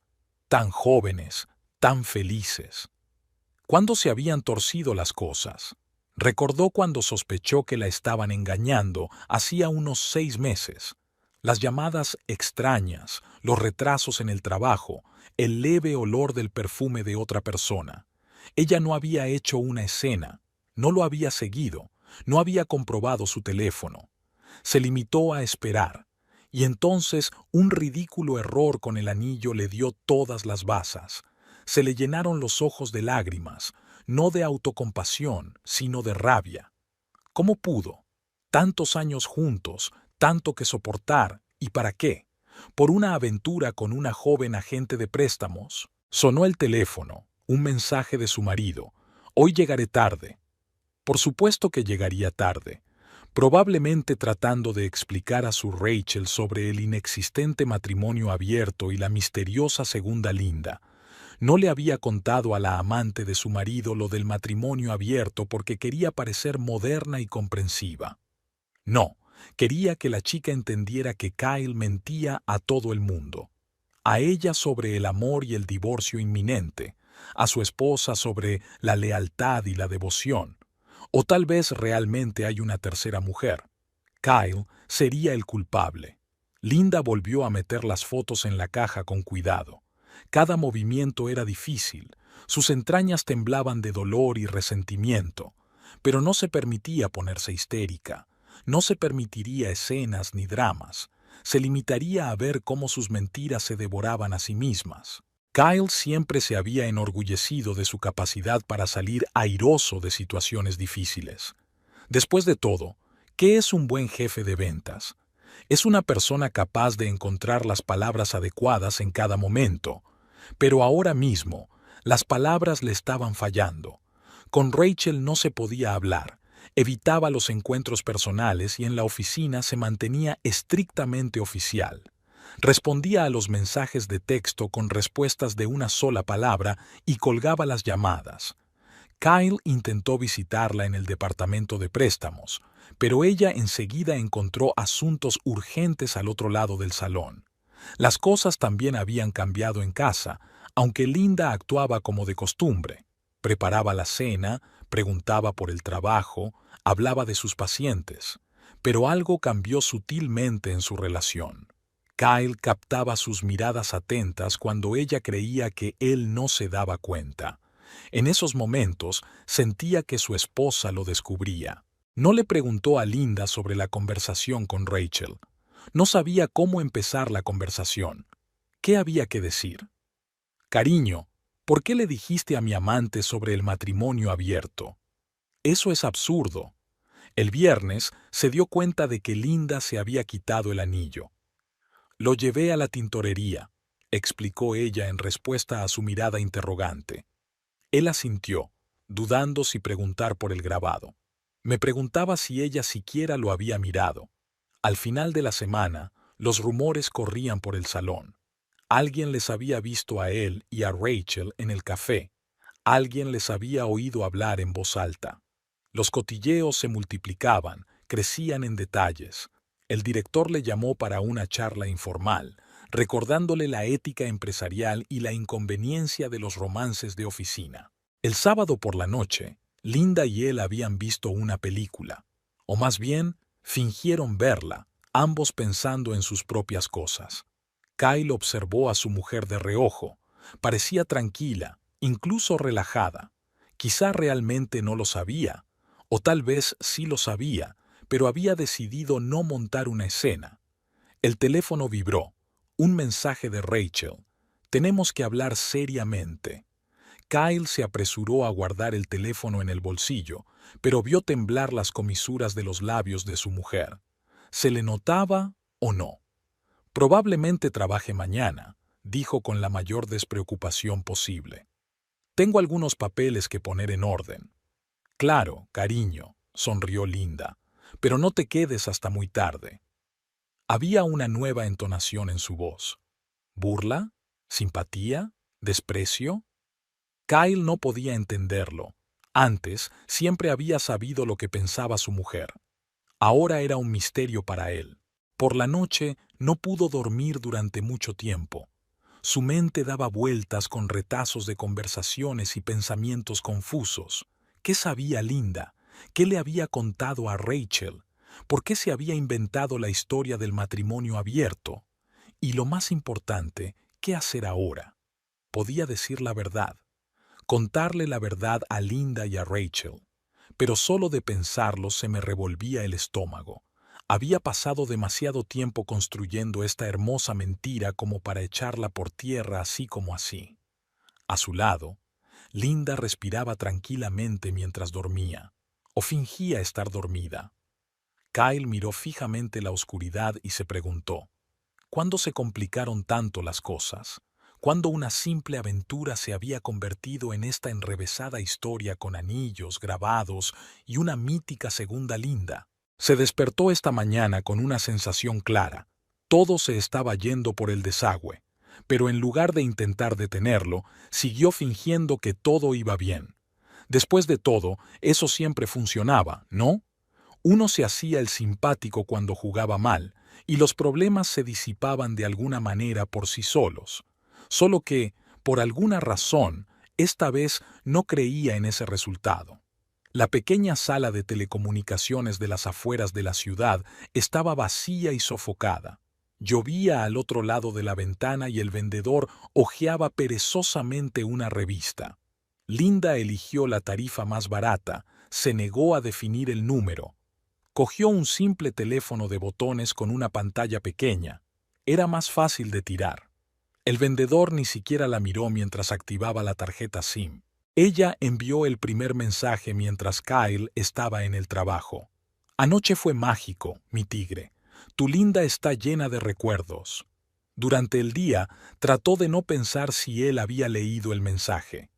Tan jóvenes, tan felices. ¿Cuándo se habían torcido las cosas? Recordó cuando sospechó que la estaban engañando hacía unos 6 meses. Las llamadas extrañas, los retrasos en el trabajo, el leve olor del perfume de otra persona. Ella no había hecho una escena, no lo había seguido, no había comprobado su teléfono. Se limitó a esperar, y entonces un ridículo error con el anillo le dio todas las basas. Se le llenaron los ojos de lágrimas, no de autocompasión, sino de rabia. ¿Cómo pudo? Tantos años juntos, tanto que soportar, ¿y para qué? ¿Por una aventura con una joven agente de préstamos? Sonó el teléfono, un mensaje de su marido. Hoy llegaré tarde. Por supuesto que llegaría tarde. probablemente tratando de explicar a su Rachel sobre el inexistente matrimonio abierto y la misteriosa segunda Linda. No le había contado a la amante de su marido lo del matrimonio abierto porque quería parecer moderna y comprensiva. No, quería que la chica entendiera que Kyle mentía a todo el mundo. A ella sobre el amor y el divorcio inminente, a su esposa sobre la lealtad y la devoción. O tal vez realmente hay una tercera mujer. Kyle sería el culpable. Linda volvió a meter las fotos en la caja con cuidado. Cada movimiento era difícil, sus entrañas temblaban de dolor y resentimiento, pero no se permitía ponerse histérica, no se permitiría escenas ni dramas, se limitaría a ver cómo sus mentiras se devoraban a sí mismas. Kyle siempre se había enorgullecido de su capacidad para salir airoso de situaciones difíciles. Después de todo, ¿qué es un buen jefe de ventas? Es una persona capaz de encontrar las palabras adecuadas en cada momento. Pero ahora mismo, las palabras le estaban fallando. Con Rachel no se podía hablar, evitaba los encuentros personales y en la oficina se mantenía estrictamente oficial. Respondía a los mensajes de texto con respuestas de una sola palabra y colgaba las llamadas. Kyle intentó visitarla en el departamento de préstamos, pero ella enseguida encontró asuntos urgentes al otro lado del salón. Las cosas también habían cambiado en casa, aunque Linda actuaba como de costumbre. Preparaba la cena, preguntaba por el trabajo, hablaba de sus pacientes. Pero algo cambió sutilmente en su relación. Kyle captaba sus miradas atentas cuando ella creía que él no se daba cuenta. En esos momentos sentía que su esposa lo descubría. No le preguntó a Linda sobre la conversación con Rachel. No sabía cómo empezar la conversación. ¿Qué había que decir? Cariño, ¿por qué le dijiste a mi amante sobre el matrimonio abierto? Eso es absurdo. El viernes se dio cuenta de que Linda se había quitado el anillo. Lo llevé a la tintorería, explicó ella en respuesta a su mirada interrogante. Él asintió, dudando si preguntar por el grabado. Me preguntaba si ella siquiera lo había mirado. Al final de la semana, los rumores corrían por el salón. Alguien les había visto a él y a Rachel en el café. Alguien les había oído hablar en voz alta. Los cotilleos se multiplicaban, crecían en detalles. El director le llamó para una charla informal, recordándole la ética empresarial y la inconveniencia de los romances de oficina. El sábado por la noche, Linda y él habían visto una película, o más bien, fingieron verla, ambos pensando en sus propias cosas. Kyle observó a su mujer de reojo. Parecía tranquila, incluso relajada. Quizá realmente no lo sabía, o tal vez sí lo sabía, pero había decidido no montar una escena. El teléfono vibró. Un mensaje de Rachel. Tenemos que hablar seriamente. Kyle se apresuró a guardar el teléfono en el bolsillo, pero vio temblar las comisuras de los labios de su mujer. ¿Se le notaba o no? Probablemente trabaje mañana, dijo con la mayor despreocupación posible. Tengo algunos papeles que poner en orden. Claro, cariño, sonrió Linda, pero no te quedes hasta muy tarde. Había una nueva entonación en su voz. ¿Burla? ¿Simpatía? ¿Desprecio? Kyle no podía entenderlo. Antes siempre había sabido lo que pensaba su mujer. Ahora era un misterio para él. Por la noche no pudo dormir durante mucho tiempo. Su mente daba vueltas con retazos de conversaciones y pensamientos confusos. ¿Qué sabía Linda? ¿Qué le había contado a Rachel? ¿Por qué se había inventado la historia del matrimonio abierto? Y lo más importante, ¿qué hacer ahora? Podía decir la verdad, contarle la verdad a Linda y a Rachel, pero solo de pensarlo se me revolvía el estómago. Había pasado demasiado tiempo construyendo esta hermosa mentira como para echarla por tierra así como así. A su lado, Linda respiraba tranquilamente mientras dormía, o fingía estar dormida. Kyle miró fijamente la oscuridad y se preguntó, ¿cuándo se complicaron tanto las cosas? ¿Cuándo una simple aventura se había convertido en esta enrevesada historia con anillos, grabados y una mítica segunda Linda? Se despertó esta mañana con una sensación clara. Todo se estaba yendo por el desagüe, pero en lugar de intentar detenerlo, siguió fingiendo que todo iba bien. Después de todo, eso siempre funcionaba, ¿no? Uno se hacía el simpático cuando jugaba mal, y los problemas se disipaban de alguna manera por sí solos. Solo que, por alguna razón, esta vez no creía en ese resultado. La pequeña sala de telecomunicaciones de las afueras de la ciudad estaba vacía y sofocada. Llovía al otro lado de la ventana y el vendedor hojeaba perezosamente una revista. Linda eligió la tarifa más barata, se negó a definir el número. Cogió un simple teléfono de botones con una pantalla pequeña. Era más fácil de tirar. El vendedor ni siquiera la miró mientras activaba la tarjeta SIM. Ella envió el primer mensaje mientras Kyle estaba en el trabajo. Anoche fue mágico, mi tigre. Tu Linda está llena de recuerdos. Durante el día trató de no pensar si él había leído el mensaje.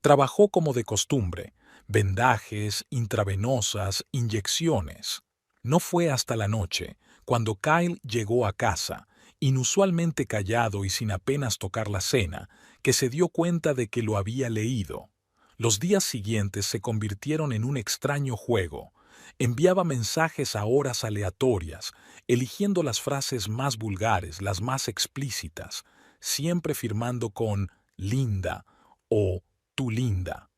Trabajó como de costumbre, vendajes, intravenosas, inyecciones. No fue hasta la noche, cuando Kyle llegó a casa, inusualmente callado y sin apenas tocar la cena, que se dio cuenta de que lo había leído. Los días siguientes se convirtieron en un extraño juego. Enviaba mensajes a horas aleatorias, eligiendo las frases más vulgares, las más explícitas, siempre firmando con Linda o tu Linda.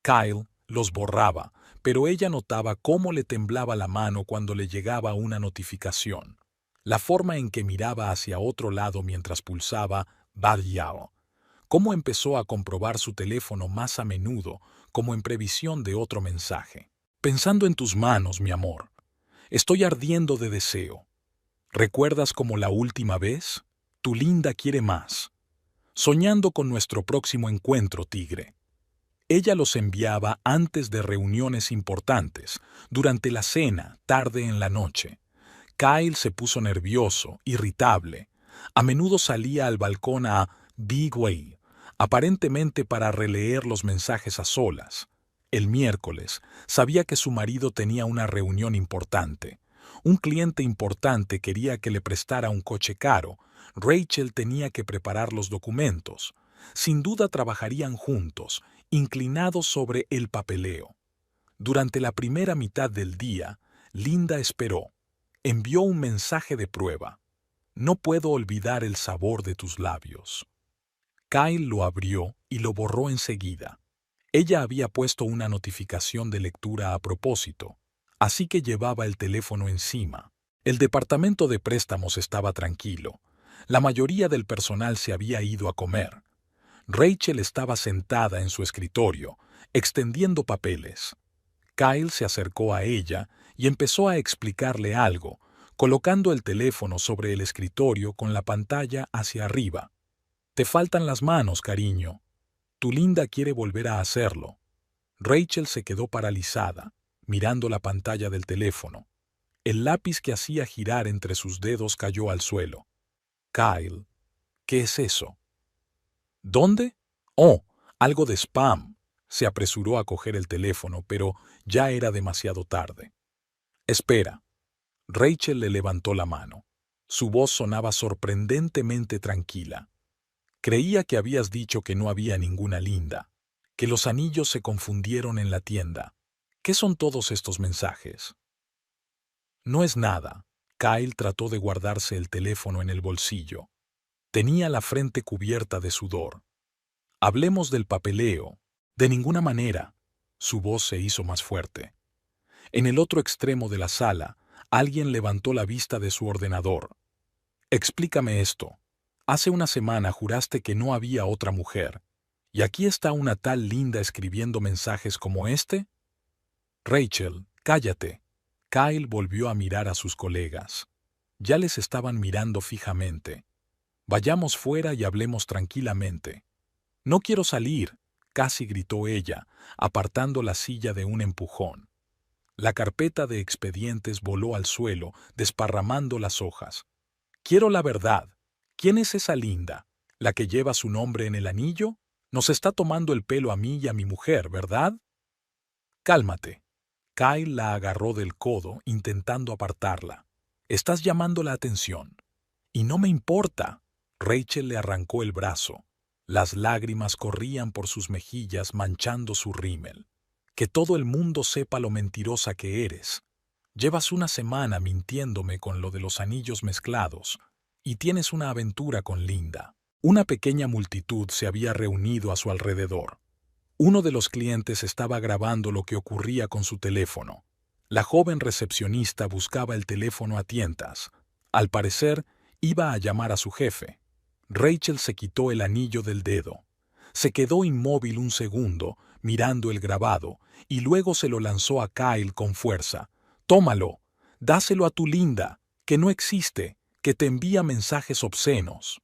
Kyle los borraba, pero ella notaba cómo le temblaba la mano cuando le llegaba una notificación. La forma en que miraba hacia otro lado mientras pulsaba Bad Yao. Cómo empezó a comprobar su teléfono más a menudo, como en previsión de otro mensaje. Pensando en tus manos, mi amor. Estoy ardiendo de deseo. ¿Recuerdas como la última vez? Tu Linda quiere más. Soñando con nuestro próximo encuentro, tigre. Ella los enviaba antes de reuniones importantes, durante la cena, tarde en la noche. Kyle se puso nervioso, irritable. A menudo salía al balcón a Big Way, aparentemente para releer los mensajes a solas. El miércoles, sabía que su marido tenía una reunión importante. Un cliente importante quería que le prestara un coche caro. Rachel tenía que preparar los documentos. Sin duda trabajarían juntos, inclinados sobre el papeleo. Durante la primera mitad del día, Linda esperó. Envió un mensaje de prueba. No puedo olvidar el sabor de tus labios. Kyle lo abrió y lo borró enseguida. Ella había puesto una notificación de lectura a propósito, así que llevaba el teléfono encima. El departamento de préstamos estaba tranquilo. La mayoría del personal se había ido a comer. Rachel estaba sentada en su escritorio, extendiendo papeles. Kyle se acercó a ella y empezó a explicarle algo, colocando el teléfono sobre el escritorio con la pantalla hacia arriba. Te faltan las manos, cariño. Tu Linda quiere volver a hacerlo. Rachel se quedó paralizada, mirando la pantalla del teléfono. El lápiz que hacía girar entre sus dedos cayó al suelo. Kyle, ¿qué es eso? ¿Dónde? Oh, algo de spam. Se apresuró a coger el teléfono, pero ya era demasiado tarde. Espera. Rachel le levantó la mano. Su voz sonaba sorprendentemente tranquila. Creía que habías dicho que no había ninguna Linda, que los anillos se confundieron en la tienda. ¿Qué son todos estos mensajes? No es nada. Kyle trató de guardarse el teléfono en el bolsillo. Tenía la frente cubierta de sudor. Hablemos del papeleo. De ninguna manera. Su voz se hizo más fuerte. En el otro extremo de la sala, alguien levantó la vista de su ordenador. Explícame esto. Hace una semana juraste que no había otra mujer. ¿Y aquí está una tal Linda escribiendo mensajes como este? Rachel, cállate. Kyle volvió a mirar a sus colegas. Ya les estaban mirando fijamente. Vayamos fuera y hablemos tranquilamente. No quiero salir, casi gritó ella, apartando la silla de un empujón. La carpeta de expedientes voló al suelo, desparramando las hojas. Quiero la verdad. ¿Quién es esa Linda? ¿La que lleva su nombre en el anillo? Nos está tomando el pelo a mí y a mi mujer, ¿verdad? Cálmate. Kyle la agarró del codo intentando apartarla. «Estás llamando la atención». «Y no me importa». Rachel le arrancó el brazo. Las lágrimas corrían por sus mejillas manchando su rímel. «Que todo el mundo sepa lo mentirosa que eres. Llevas una semana mintiéndome con lo de los anillos mezclados y tienes una aventura con Linda». Una pequeña multitud se había reunido a su alrededor. Uno de los clientes estaba grabando lo que ocurría con su teléfono. La joven recepcionista buscaba el teléfono a tientas. Al parecer, iba a llamar a su jefe. Rachel se quitó el anillo del dedo. Se quedó inmóvil un segundo, mirando el grabado, y luego se lo lanzó a Kyle con fuerza. «Tómalo, dáselo a tu Linda, que no existe, que te envía mensajes obscenos».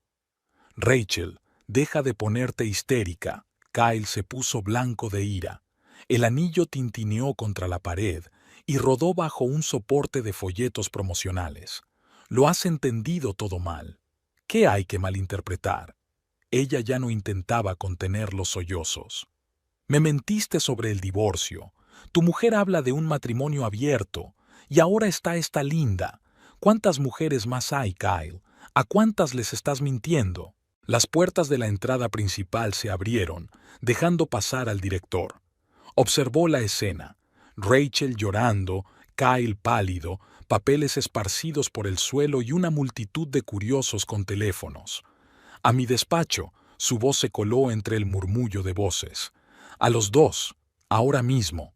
«Rachel, deja de ponerte histérica». Kyle se puso blanco de ira. El anillo tintineó contra la pared y rodó bajo un soporte de folletos promocionales. «Lo has entendido todo mal. ¿Qué hay que malinterpretar?» Ella ya no intentaba contener los sollozos. «Me mentiste sobre el divorcio. Tu mujer habla de un matrimonio abierto. Y ahora está esta Linda. ¿Cuántas mujeres más hay, Kyle? ¿A cuántas les estás mintiendo?» Las puertas de la entrada principal se abrieron, dejando pasar al director. Observó la escena. Rachel llorando, Kyle pálido, papeles esparcidos por el suelo y una multitud de curiosos con teléfonos. «A mi despacho», su voz se coló entre el murmullo de voces. «A los dos, ahora mismo».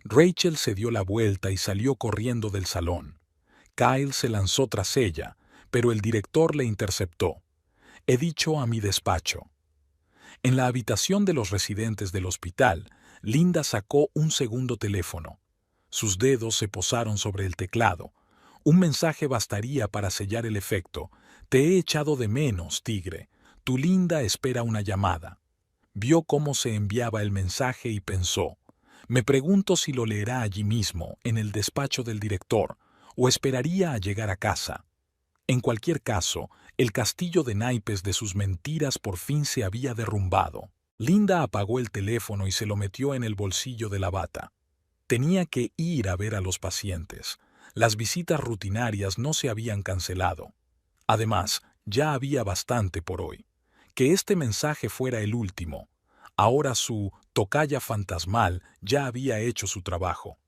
Rachel se dio la vuelta y salió corriendo del salón. Kyle se lanzó tras ella, pero el director le interceptó. «He dicho a mi despacho». En la habitación de los residentes del hospital, Linda sacó un segundo teléfono. Sus dedos se posaron sobre el teclado. Un mensaje bastaría para sellar el efecto. «Te he echado de menos, tigre. Tu Linda espera una llamada». Vio cómo se enviaba el mensaje y pensó: «Me pregunto si lo leerá allí mismo, en el despacho del director, o esperaría a llegar a casa». En cualquier caso, el castillo de naipes de sus mentiras por fin se había derrumbado. Linda apagó el teléfono y se lo metió en el bolsillo de la bata. Tenía que ir a ver a los pacientes. Las visitas rutinarias no se habían cancelado. Además, ya había bastante por hoy. Que este mensaje fuera el último. Ahora su tocaya fantasmal ya había hecho su trabajo.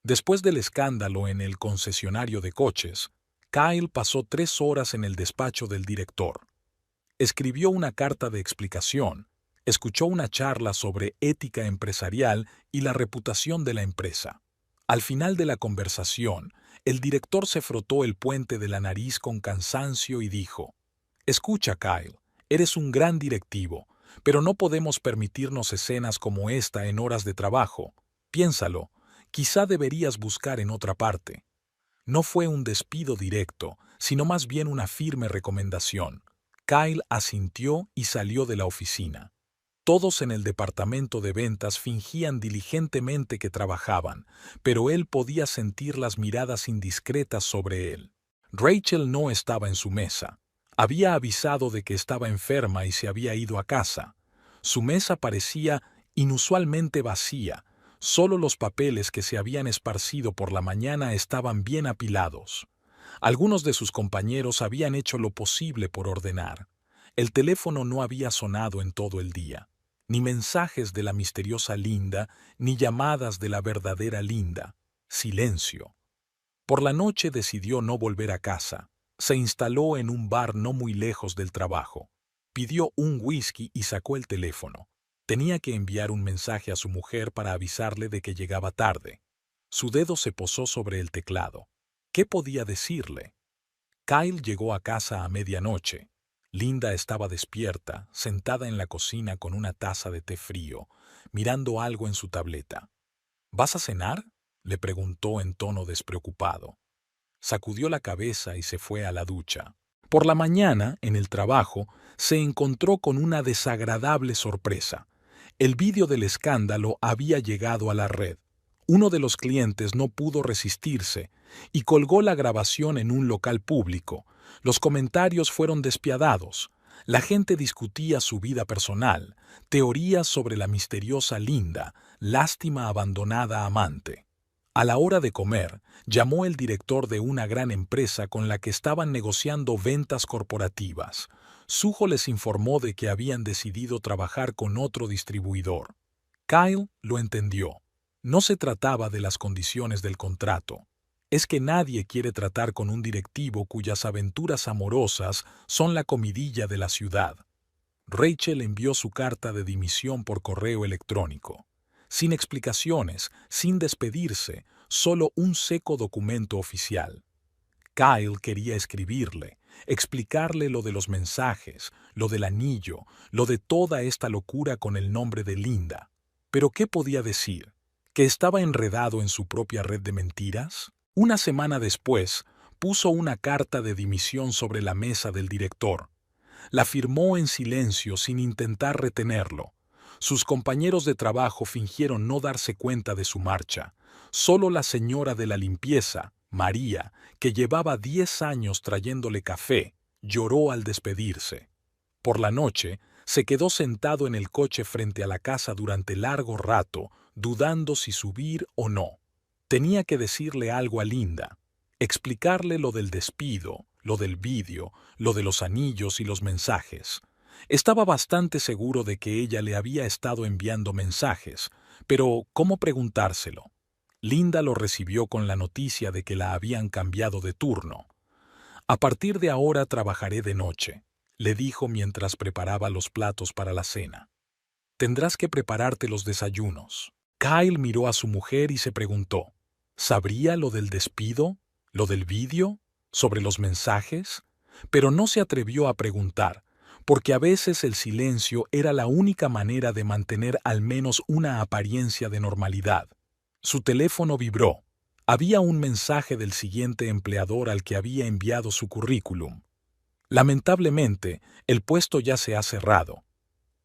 Después del escándalo en el concesionario de coches, Kyle pasó 3 horas en el despacho del director. Escribió una carta de explicación, escuchó una charla sobre ética empresarial y la reputación de la empresa. Al final de la conversación, el director se frotó el puente de la nariz con cansancio y dijo: «Escucha, Kyle, eres un gran directivo, pero no podemos permitirnos escenas como esta en horas de trabajo. Piénsalo, quizá deberías buscar en otra parte». No fue un despido directo, sino más bien una firme recomendación. Kyle asintió y salió de la oficina. Todos en el departamento de ventas fingían diligentemente que trabajaban, pero él podía sentir las miradas indiscretas sobre él. Rachel no estaba en su mesa. Había avisado de que estaba enferma y se había ido a casa. Su mesa parecía inusualmente vacía. Solo los papeles que se habían esparcido por la mañana estaban bien apilados. Algunos de sus compañeros habían hecho lo posible por ordenar. El teléfono no había sonado en todo el día. Ni mensajes de la misteriosa Linda, ni llamadas de la verdadera Linda. Silencio. Por la noche decidió no volver a casa. Se instaló en un bar no muy lejos del trabajo. Pidió un whisky y sacó el teléfono. Tenía que enviar un mensaje a su mujer para avisarle de que llegaba tarde. Su dedo se posó sobre el teclado. ¿Qué podía decirle? Kyle llegó a casa a medianoche. Linda estaba despierta, sentada en la cocina con una taza de té frío, mirando algo en su tableta. ¿Vas a cenar?, le preguntó en tono despreocupado. Sacudió la cabeza y se fue a la ducha. Por la mañana, en el trabajo, se encontró con una desagradable sorpresa. El vídeo del escándalo había llegado a la red. Uno de los clientes no pudo resistirse y colgó la grabación en un local público. Los comentarios fueron despiadados. La gente discutía su vida personal, teorías sobre la misteriosa Linda, lástima abandonada amante. A la hora de comer, llamó el director de una gran empresa con la que estaban negociando ventas corporativas. Suho les informó de que habían decidido trabajar con otro distribuidor. Kyle lo entendió. No se trataba de las condiciones del contrato. Es que nadie quiere tratar con un directivo cuyas aventuras amorosas son la comidilla de la ciudad. Rachel envió su carta de dimisión por correo electrónico. Sin explicaciones, sin despedirse, solo un seco documento oficial. Kyle quería escribirle, explicarle lo de los mensajes, lo del anillo, lo de toda esta locura con el nombre de Linda. ¿Pero qué podía decir? ¿Que estaba enredado en su propia red de mentiras? Una semana después, puso una carta de dimisión sobre la mesa del director. La firmó en silencio sin intentar retenerlo. Sus compañeros de trabajo fingieron no darse cuenta de su marcha. Solo la señora de la limpieza, María, que llevaba 10 años trayéndole café, lloró al despedirse. Por la noche, se quedó sentado en el coche frente a la casa durante largo rato, dudando si subir o no. Tenía que decirle algo a Linda, explicarle lo del despido, lo del vídeo, lo de los anillos y los mensajes. Estaba bastante seguro de que ella le había estado enviando mensajes, pero ¿cómo preguntárselo? Linda lo recibió con la noticia de que la habían cambiado de turno. «A partir de ahora trabajaré de noche», le dijo mientras preparaba los platos para la cena. «Tendrás que prepararte los desayunos». Kyle miró a su mujer y se preguntó, ¿sabría lo del despido? ¿Lo del vídeo? ¿Sobre los mensajes? Pero no se atrevió a preguntar, porque a veces el silencio era la única manera de mantener al menos una apariencia de normalidad. Su teléfono vibró. Había un mensaje del siguiente empleador al que había enviado su currículum. Lamentablemente, el puesto ya se ha cerrado.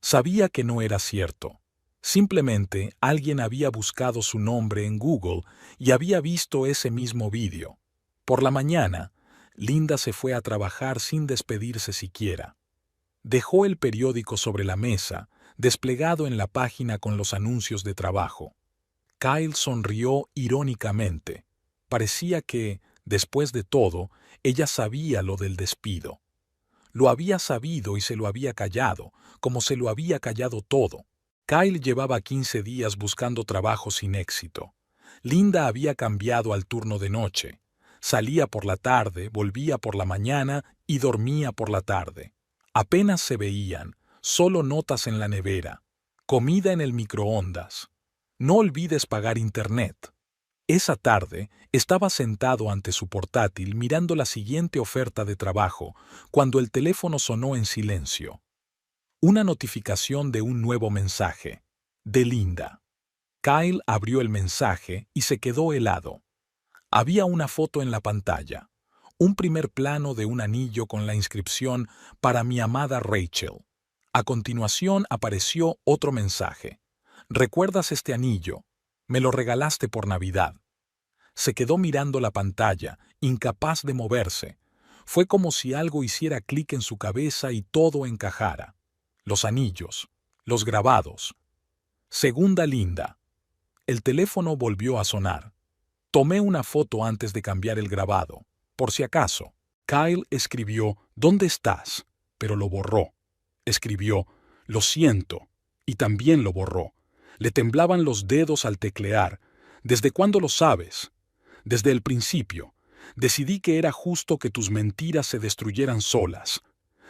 Sabía que no era cierto. Simplemente alguien había buscado su nombre en Google y había visto ese mismo vídeo. Por la mañana, Linda se fue a trabajar sin despedirse siquiera. Dejó el periódico sobre la mesa, desplegado en la página con los anuncios de trabajo. Kyle sonrió irónicamente. Parecía que, después de todo, ella sabía lo del despido. Lo había sabido y se lo había callado, como se lo había callado todo. Kyle llevaba 15 días buscando trabajo sin éxito. Linda había cambiado al turno de noche. Salía por la tarde, volvía por la mañana y dormía por la tarde. Apenas se veían, solo notas en la nevera, comida en el microondas. No olvides pagar internet. Esa tarde estaba sentado ante su portátil mirando la siguiente oferta de trabajo cuando el teléfono sonó en silencio. Una notificación de un nuevo mensaje, de Linda. Kyle abrió el mensaje y se quedó helado. Había una foto en la pantalla, un primer plano de un anillo con la inscripción «Para mi amada Rachel». A continuación apareció otro mensaje. «¿Recuerdas este anillo? Me lo regalaste por Navidad». Se quedó mirando la pantalla, incapaz de moverse. Fue como si algo hiciera clic en su cabeza y todo encajara. Los anillos, los grabados. Segunda Linda. El teléfono volvió a sonar. Tomé una foto antes de cambiar el grabado, por si acaso. Kyle escribió «¿Dónde estás?», pero lo borró. Escribió «Lo siento», y también lo borró. Le temblaban los dedos al teclear. «¿Desde cuándo lo sabes?» «Desde el principio. Decidí que era justo que tus mentiras se destruyeran solas».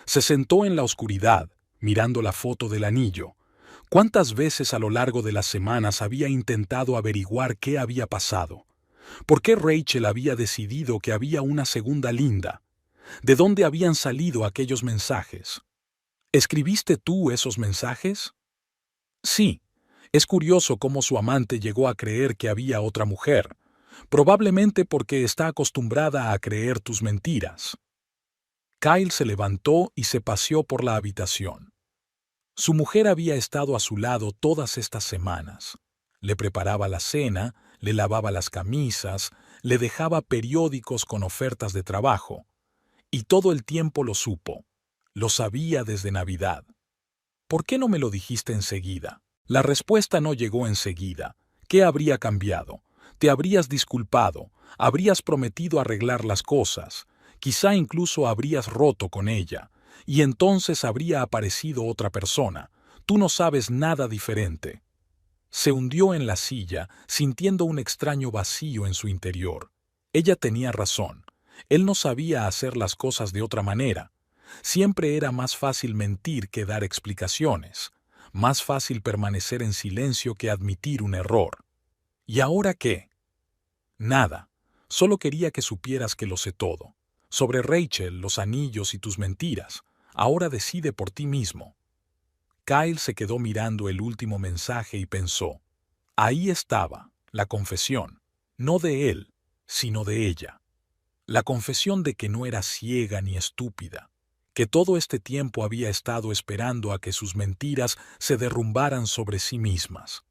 Se sentó en la oscuridad, mirando la foto del anillo. ¿Cuántas veces a lo largo de las semanas había intentado averiguar qué había pasado? ¿Por qué Rachel había decidido que había una segunda Linda? ¿De dónde habían salido aquellos mensajes? ¿Escribiste tú esos mensajes? Sí. Es curioso cómo su amante llegó a creer que había otra mujer, probablemente porque está acostumbrada a creer tus mentiras. Kyle se levantó y se paseó por la habitación. Su mujer había estado a su lado todas estas semanas. Le preparaba la cena, le lavaba las camisas, le dejaba periódicos con ofertas de trabajo. Y todo el tiempo lo supo. Lo sabía desde Navidad. ¿Por qué no me lo dijiste enseguida? La respuesta no llegó enseguida. ¿Qué habría cambiado? Te habrías disculpado, habrías prometido arreglar las cosas, quizá incluso habrías roto con ella, y entonces habría aparecido otra persona. Tú no sabes nada diferente. Se hundió en la silla, sintiendo un extraño vacío en su interior. Ella tenía razón. Él no sabía hacer las cosas de otra manera. Siempre era más fácil mentir que dar explicaciones. Más fácil permanecer en silencio que admitir un error. ¿Y ahora qué? Nada. Solo quería que supieras que lo sé todo. Sobre Rachel, los anillos y tus mentiras. Ahora decide por ti mismo. Kyle se quedó mirando el último mensaje y pensó. Ahí estaba, la confesión. No de él, sino de ella. La confesión de que no era ciega ni estúpida, que todo este tiempo había estado esperando a que sus mentiras se derrumbaran sobre sí mismas.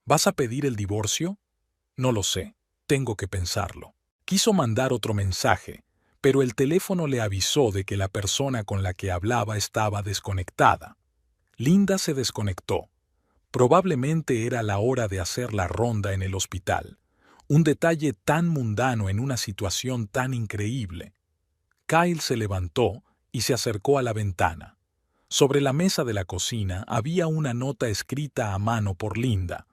¿Vas a pedir el divorcio? No lo sé, tengo que pensarlo. Quiso mandar otro mensaje, pero el teléfono le avisó de que la persona con la que hablaba estaba desconectada. Linda se desconectó. Probablemente era la hora de hacer la ronda en el hospital. Un detalle tan mundano en una situación tan increíble. Kyle se levantó y se acercó a la ventana. Sobre la mesa de la cocina había una nota escrita a mano por Linda.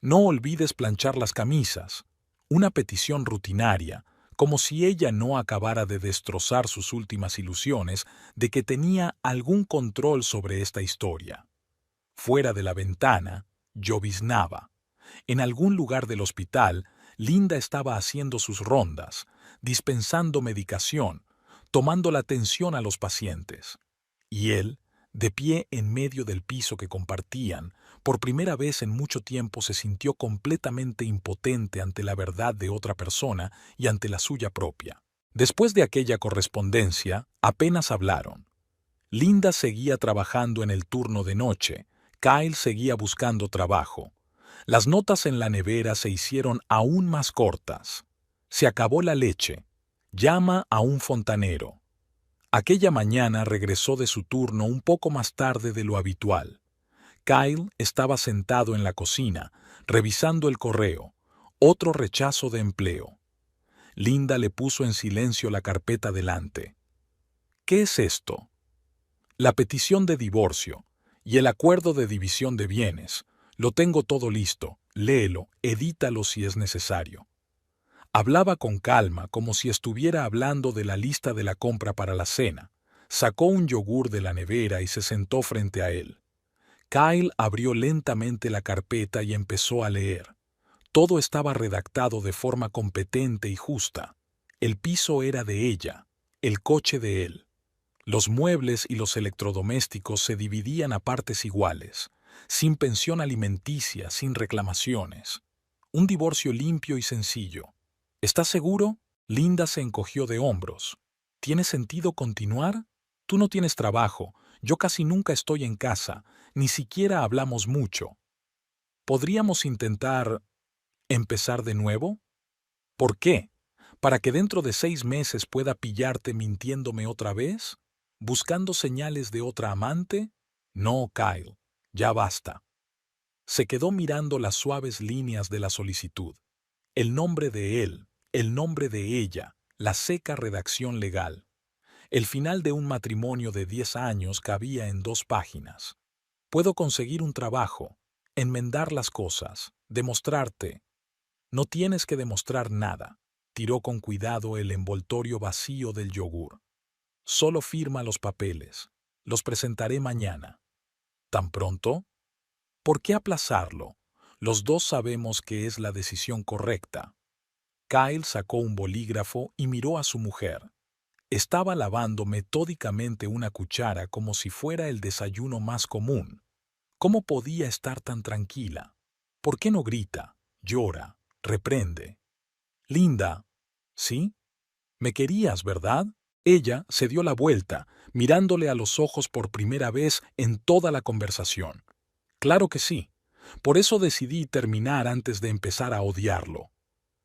No olvides planchar las camisas. Una petición rutinaria, como si ella no acabara de destrozar sus últimas ilusiones de que tenía algún control sobre esta historia. Fuera de la ventana, lloviznaba. En algún lugar del hospital, Linda estaba haciendo sus rondas, dispensando medicación, tomando la atención a los pacientes. Y él, de pie en medio del piso que compartían, por primera vez en mucho tiempo se sintió completamente impotente ante la verdad de otra persona y ante la suya propia. Después de aquella correspondencia, apenas hablaron. Linda seguía trabajando en el turno de noche, Kyle seguía buscando trabajo. Las notas en la nevera se hicieron aún más cortas. Se acabó la leche. Llama a un fontanero. Aquella mañana regresó de su turno un poco más tarde de lo habitual. Kyle estaba sentado en la cocina, revisando el correo. Otro rechazo de empleo. Linda le puso en silencio la carpeta delante. ¿Qué es esto? La petición de divorcio y el acuerdo de división de bienes. Lo tengo todo listo. Léelo, edítalo si es necesario. Hablaba con calma, como si estuviera hablando de la lista de la compra para la cena. Sacó un yogur de la nevera y se sentó frente a él. Kyle abrió lentamente la carpeta y empezó a leer. Todo estaba redactado de forma competente y justa. El piso era de ella, el coche de él. Los muebles y los electrodomésticos se dividían a partes iguales, sin pensión alimenticia, sin reclamaciones. Un divorcio limpio y sencillo. ¿Estás seguro? Linda se encogió de hombros. ¿Tiene sentido continuar? Tú no tienes trabajo, yo casi nunca estoy en casa, ni siquiera hablamos mucho. ¿Podríamos intentar empezar de nuevo? ¿Por qué? ¿Para que dentro de 6 meses pueda pillarte mintiéndome otra vez? ¿Buscando señales de otra amante? No, Kyle, ya basta. Se quedó mirando las suaves líneas de la solicitud. El nombre de él, el nombre de ella, la seca redacción legal. El final de un matrimonio de 10 años cabía en 2 páginas. Puedo conseguir un trabajo, enmendar las cosas, demostrarte. No tienes que demostrar nada. Tiró con cuidado el envoltorio vacío del yogur. Solo firma los papeles. Los presentaré mañana. ¿Tan pronto? ¿Por qué aplazarlo? Los dos sabemos que es la decisión correcta. Kyle sacó un bolígrafo y miró a su mujer. Estaba lavando metódicamente una cuchara como si fuera el desayuno más común. ¿Cómo podía estar tan tranquila? ¿Por qué no grita, llora, reprende? Linda, ¿sí? Me querías, ¿verdad? Ella se dio la vuelta, mirándole a los ojos por primera vez en toda la conversación. Claro que sí. Por eso decidí terminar antes de empezar a odiarlo.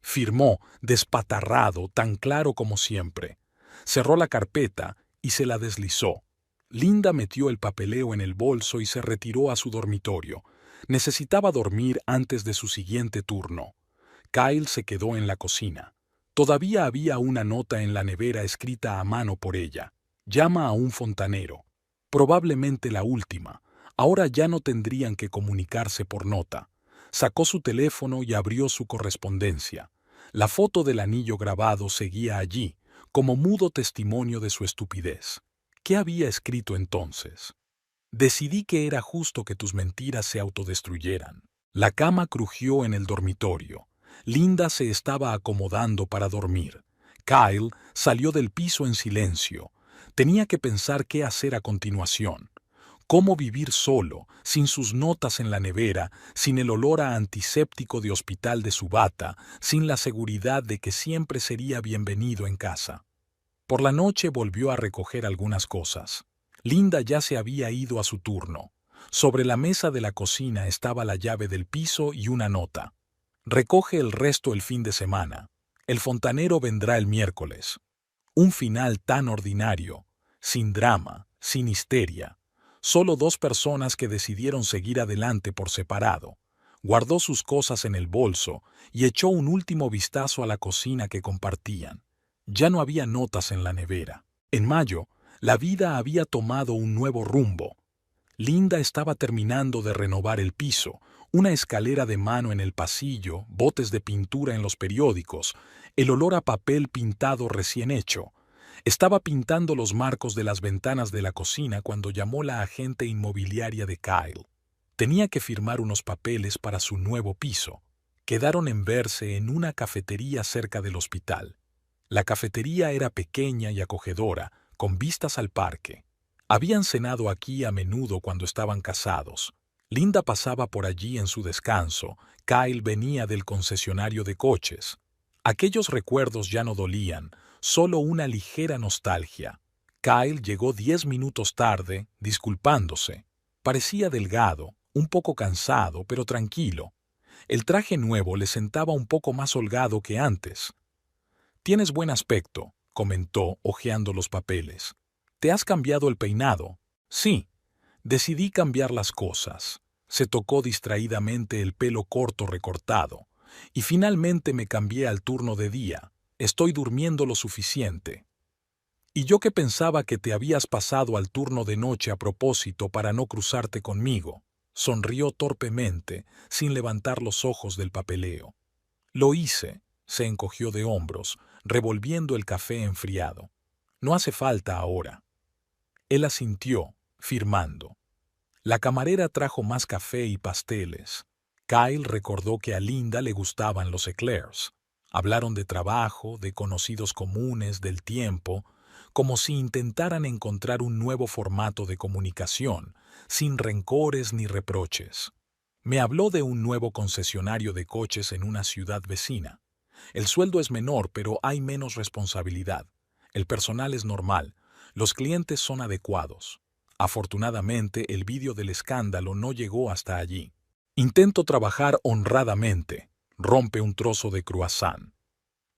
Firmó, despatarrado, tan claro como siempre. Cerró la carpeta y se la deslizó. Linda metió el papeleo en el bolso y se retiró a su dormitorio. Necesitaba dormir antes de su siguiente turno. Kyle se quedó en la cocina. Todavía había una nota en la nevera escrita a mano por ella. Llama a un fontanero. Probablemente la última. Ahora ya no tendrían que comunicarse por nota. Sacó su teléfono y abrió su correspondencia. La foto del anillo grabado seguía allí, como mudo testimonio de su estupidez. ¿Qué había escrito entonces? Decidí que era justo que tus mentiras se autodestruyeran. La cama crujió en el dormitorio. Linda se estaba acomodando para dormir. Kyle salió del piso en silencio. Tenía que pensar qué hacer a continuación. Cómo vivir solo, sin sus notas en la nevera, sin el olor a antiséptico de hospital de su bata, sin la seguridad de que siempre sería bienvenido en casa. Por la noche volvió a recoger algunas cosas. Linda ya se había ido a su turno. Sobre la mesa de la cocina estaba la llave del piso y una nota. Recoge el resto el fin de semana. El fontanero vendrá el miércoles. Un final tan ordinario, sin drama, sin histeria. Solo dos personas que decidieron seguir adelante por separado. Guardó sus cosas en el bolso y echó un último vistazo a la cocina que compartían. Ya no había notas en la nevera. En mayo, la vida había tomado un nuevo rumbo. Linda estaba terminando de renovar el piso, una escalera de mano en el pasillo, botes de pintura en los periódicos, el olor a papel pintado recién hecho. Estaba pintando los marcos de las ventanas de la cocina cuando llamó la agente inmobiliaria de Kyle. Tenía que firmar unos papeles para su nuevo piso. Quedaron en verse en una cafetería cerca del hospital. La cafetería era pequeña y acogedora, con vistas al parque. Habían cenado aquí a menudo cuando estaban casados. Linda pasaba por allí en su descanso. Kyle venía del concesionario de coches. Aquellos recuerdos ya no dolían, solo una ligera nostalgia. Kyle llegó 10 minutos tarde, disculpándose. Parecía delgado, un poco cansado, pero tranquilo. El traje nuevo le sentaba un poco más holgado que antes. «Tienes buen aspecto», comentó, hojeando los papeles. «¿Te has cambiado el peinado?» «Sí. Decidí cambiar las cosas». Se tocó distraídamente el pelo corto recortado. «Y finalmente me cambié al turno de día. Estoy durmiendo lo suficiente». «Y yo que pensaba que te habías pasado al turno de noche a propósito para no cruzarte conmigo». Sonrió torpemente, sin levantar los ojos del papeleo. «Lo hice», se encogió de hombros, revolviendo el café enfriado. «No hace falta ahora». Él asintió, firmando. La camarera trajo más café y pasteles. Kyle recordó que a Linda le gustaban los eclairs. Hablaron de trabajo, de conocidos comunes, del tiempo, como si intentaran encontrar un nuevo formato de comunicación, sin rencores ni reproches. Me habló de un nuevo concesionario de coches en una ciudad vecina. El sueldo es menor, pero hay menos responsabilidad. El personal es normal. Los clientes son adecuados. Afortunadamente, el vídeo del escándalo no llegó hasta allí. Intento trabajar honradamente. Rompe un trozo de croissant.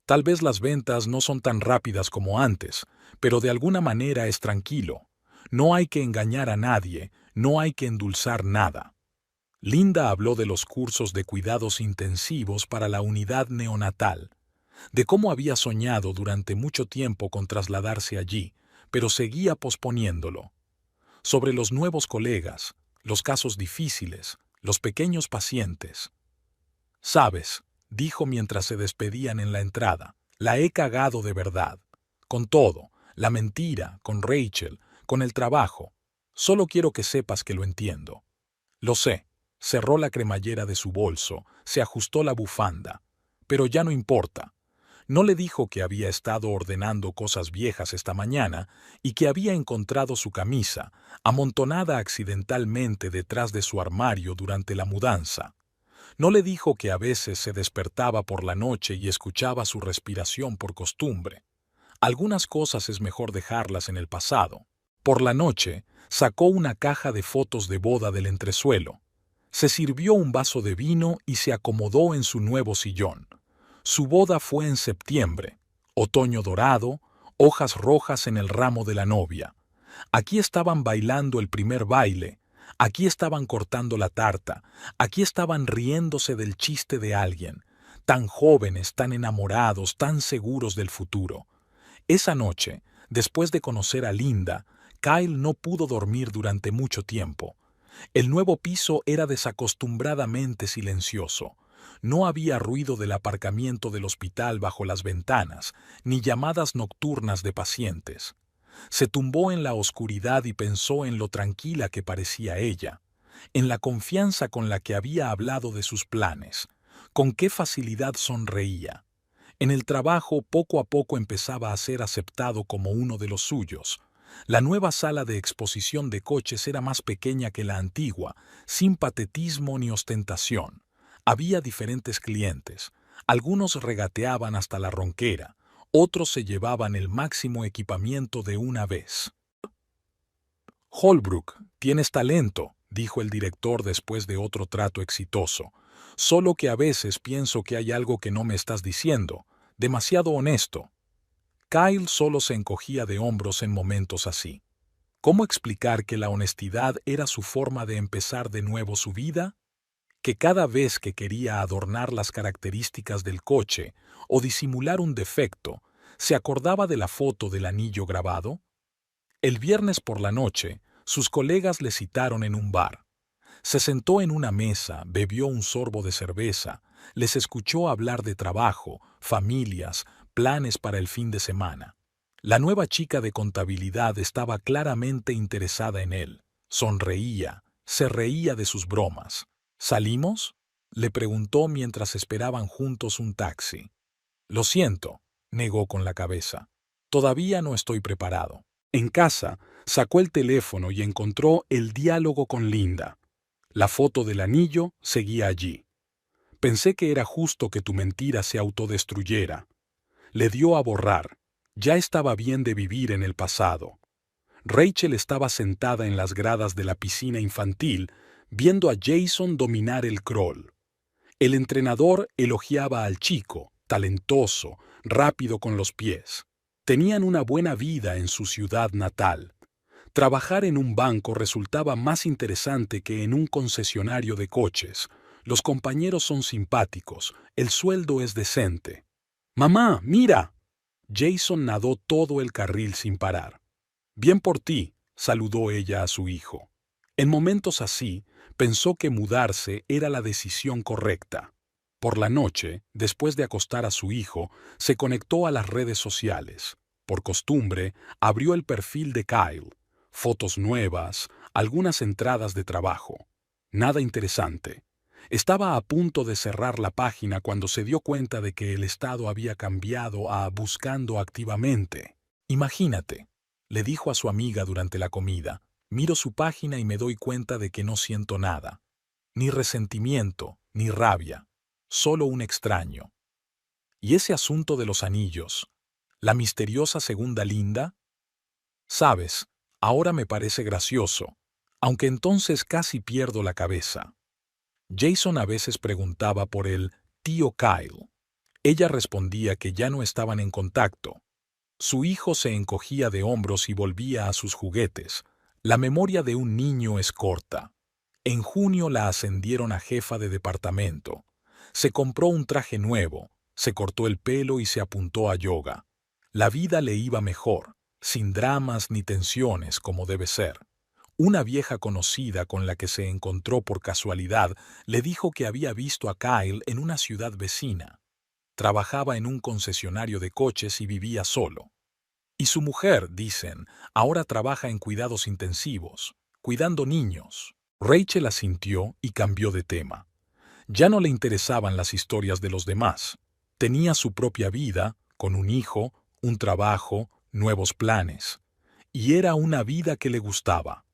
Tal vez las ventas no son tan rápidas como antes, pero de alguna manera es tranquilo. No hay que engañar a nadie, no hay que endulzar nada. Linda habló de los cursos de cuidados intensivos para la unidad neonatal, de cómo había soñado durante mucho tiempo con trasladarse allí, pero seguía posponiéndolo. Sobre los nuevos colegas, los casos difíciles, los pequeños pacientes. «Sabes», dijo mientras se despedían en la entrada, «la he cagado de verdad. Con todo, la mentira, con Rachel, con el trabajo. Solo quiero que sepas que lo entiendo». «Lo sé». Cerró la cremallera de su bolso, se ajustó la bufanda. «Pero ya no importa». No le dijo que había estado ordenando cosas viejas esta mañana y que había encontrado su camisa, amontonada accidentalmente detrás de su armario durante la mudanza. No le dijo que a veces se despertaba por la noche y escuchaba su respiración por costumbre. Algunas cosas es mejor dejarlas en el pasado. Por la noche, sacó una caja de fotos de boda del entresuelo. Se sirvió un vaso de vino y se acomodó en su nuevo sillón. Su boda fue en septiembre, otoño dorado, hojas rojas en el ramo de la novia. Aquí estaban bailando el primer baile, aquí estaban cortando la tarta, aquí estaban riéndose del chiste de alguien. tan jóvenes, tan enamorados, tan seguros del futuro. Esa noche, después de conocer a Linda, Kyle no pudo dormir durante mucho tiempo. El nuevo piso era desacostumbradamente silencioso. No había ruido del aparcamiento del hospital bajo las ventanas, ni llamadas nocturnas de pacientes. Se tumbó en la oscuridad y pensó en lo tranquila que parecía ella, en la confianza con la que había hablado de sus planes, con qué facilidad sonreía. En el trabajo poco a poco empezaba a ser aceptado como uno de los suyos. La nueva sala de exposición de coches era más pequeña que la antigua, sin patetismo ni ostentación. Había diferentes clientes. Algunos regateaban hasta la ronquera, otros se llevaban el máximo equipamiento de una vez. «Holbrook, tienes talento», dijo el director después de otro trato exitoso. «Solo que a veces pienso que hay algo que no me estás diciendo. Demasiado honesto». Kyle solo se encogía de hombros en momentos así. ¿Cómo explicar que la honestidad era su forma de empezar de nuevo su vida? Que cada vez que quería adornar las características del coche o disimular un defecto, se acordaba de la foto del anillo grabado? El viernes por la noche, sus colegas le citaron en un bar. Se sentó en una mesa, bebió un sorbo de cerveza, les escuchó hablar de trabajo, familias, planes para el fin de semana. La nueva chica de contabilidad estaba claramente interesada en él. Sonreía, se reía de sus bromas. ¿Salimos?, le preguntó mientras esperaban juntos un taxi. Lo siento, negó con la cabeza. Todavía no estoy preparado. En casa, sacó el teléfono y encontró el diálogo con Linda. La foto del anillo seguía allí. Pensé que era justo que tu mentira se autodestruyera. Le dio a borrar. Ya estaba bien de vivir en el pasado. Rachel estaba sentada en las gradas de la piscina infantil, viendo a Jason dominar el crawl. El entrenador elogiaba al chico, talentoso, rápido con los pies. Tenían una buena vida en su ciudad natal. Trabajar en un banco resultaba más interesante que en un concesionario de coches. Los compañeros son simpáticos, el sueldo es decente. «¡Mamá, mira!». Jason nadó todo el carril sin parar. «Bien por ti», saludó ella a su hijo. En momentos así, pensó que mudarse era la decisión correcta. Por la noche, después de acostar a su hijo, se conectó a las redes sociales. Por costumbre, abrió el perfil de Kyle. Fotos nuevas, algunas entradas de trabajo. Nada interesante. Estaba a punto de cerrar la página cuando se dio cuenta de que el estado había cambiado a buscando activamente. «Imagínate», le dijo a su amiga durante la comida, «miro su página y me doy cuenta de que no siento nada. Ni resentimiento, ni rabia. Solo un extraño. ¿Y ese asunto de los anillos? ¿La misteriosa segunda Linda? Sabes, ahora me parece gracioso, aunque entonces casi pierdo la cabeza». Jason a veces preguntaba por el tío Kyle. Ella respondía que ya no estaban en contacto. Su hijo se encogía de hombros y volvía a sus juguetes. La memoria de un niño es corta. En junio la ascendieron a jefa de departamento. Se compró un traje nuevo, se cortó el pelo y se apuntó a yoga. La vida le iba mejor, sin dramas ni tensiones como debe ser. Una vieja conocida con la que se encontró por casualidad le dijo que había visto a Kyle en una ciudad vecina. Trabajaba en un concesionario de coches y vivía solo. Y su mujer, dicen, ahora trabaja en cuidados intensivos, cuidando niños. Rachel asintió y cambió de tema. Ya no le interesaban las historias de los demás. Tenía su propia vida, con un hijo, un trabajo, nuevos planes. Y era una vida que le gustaba.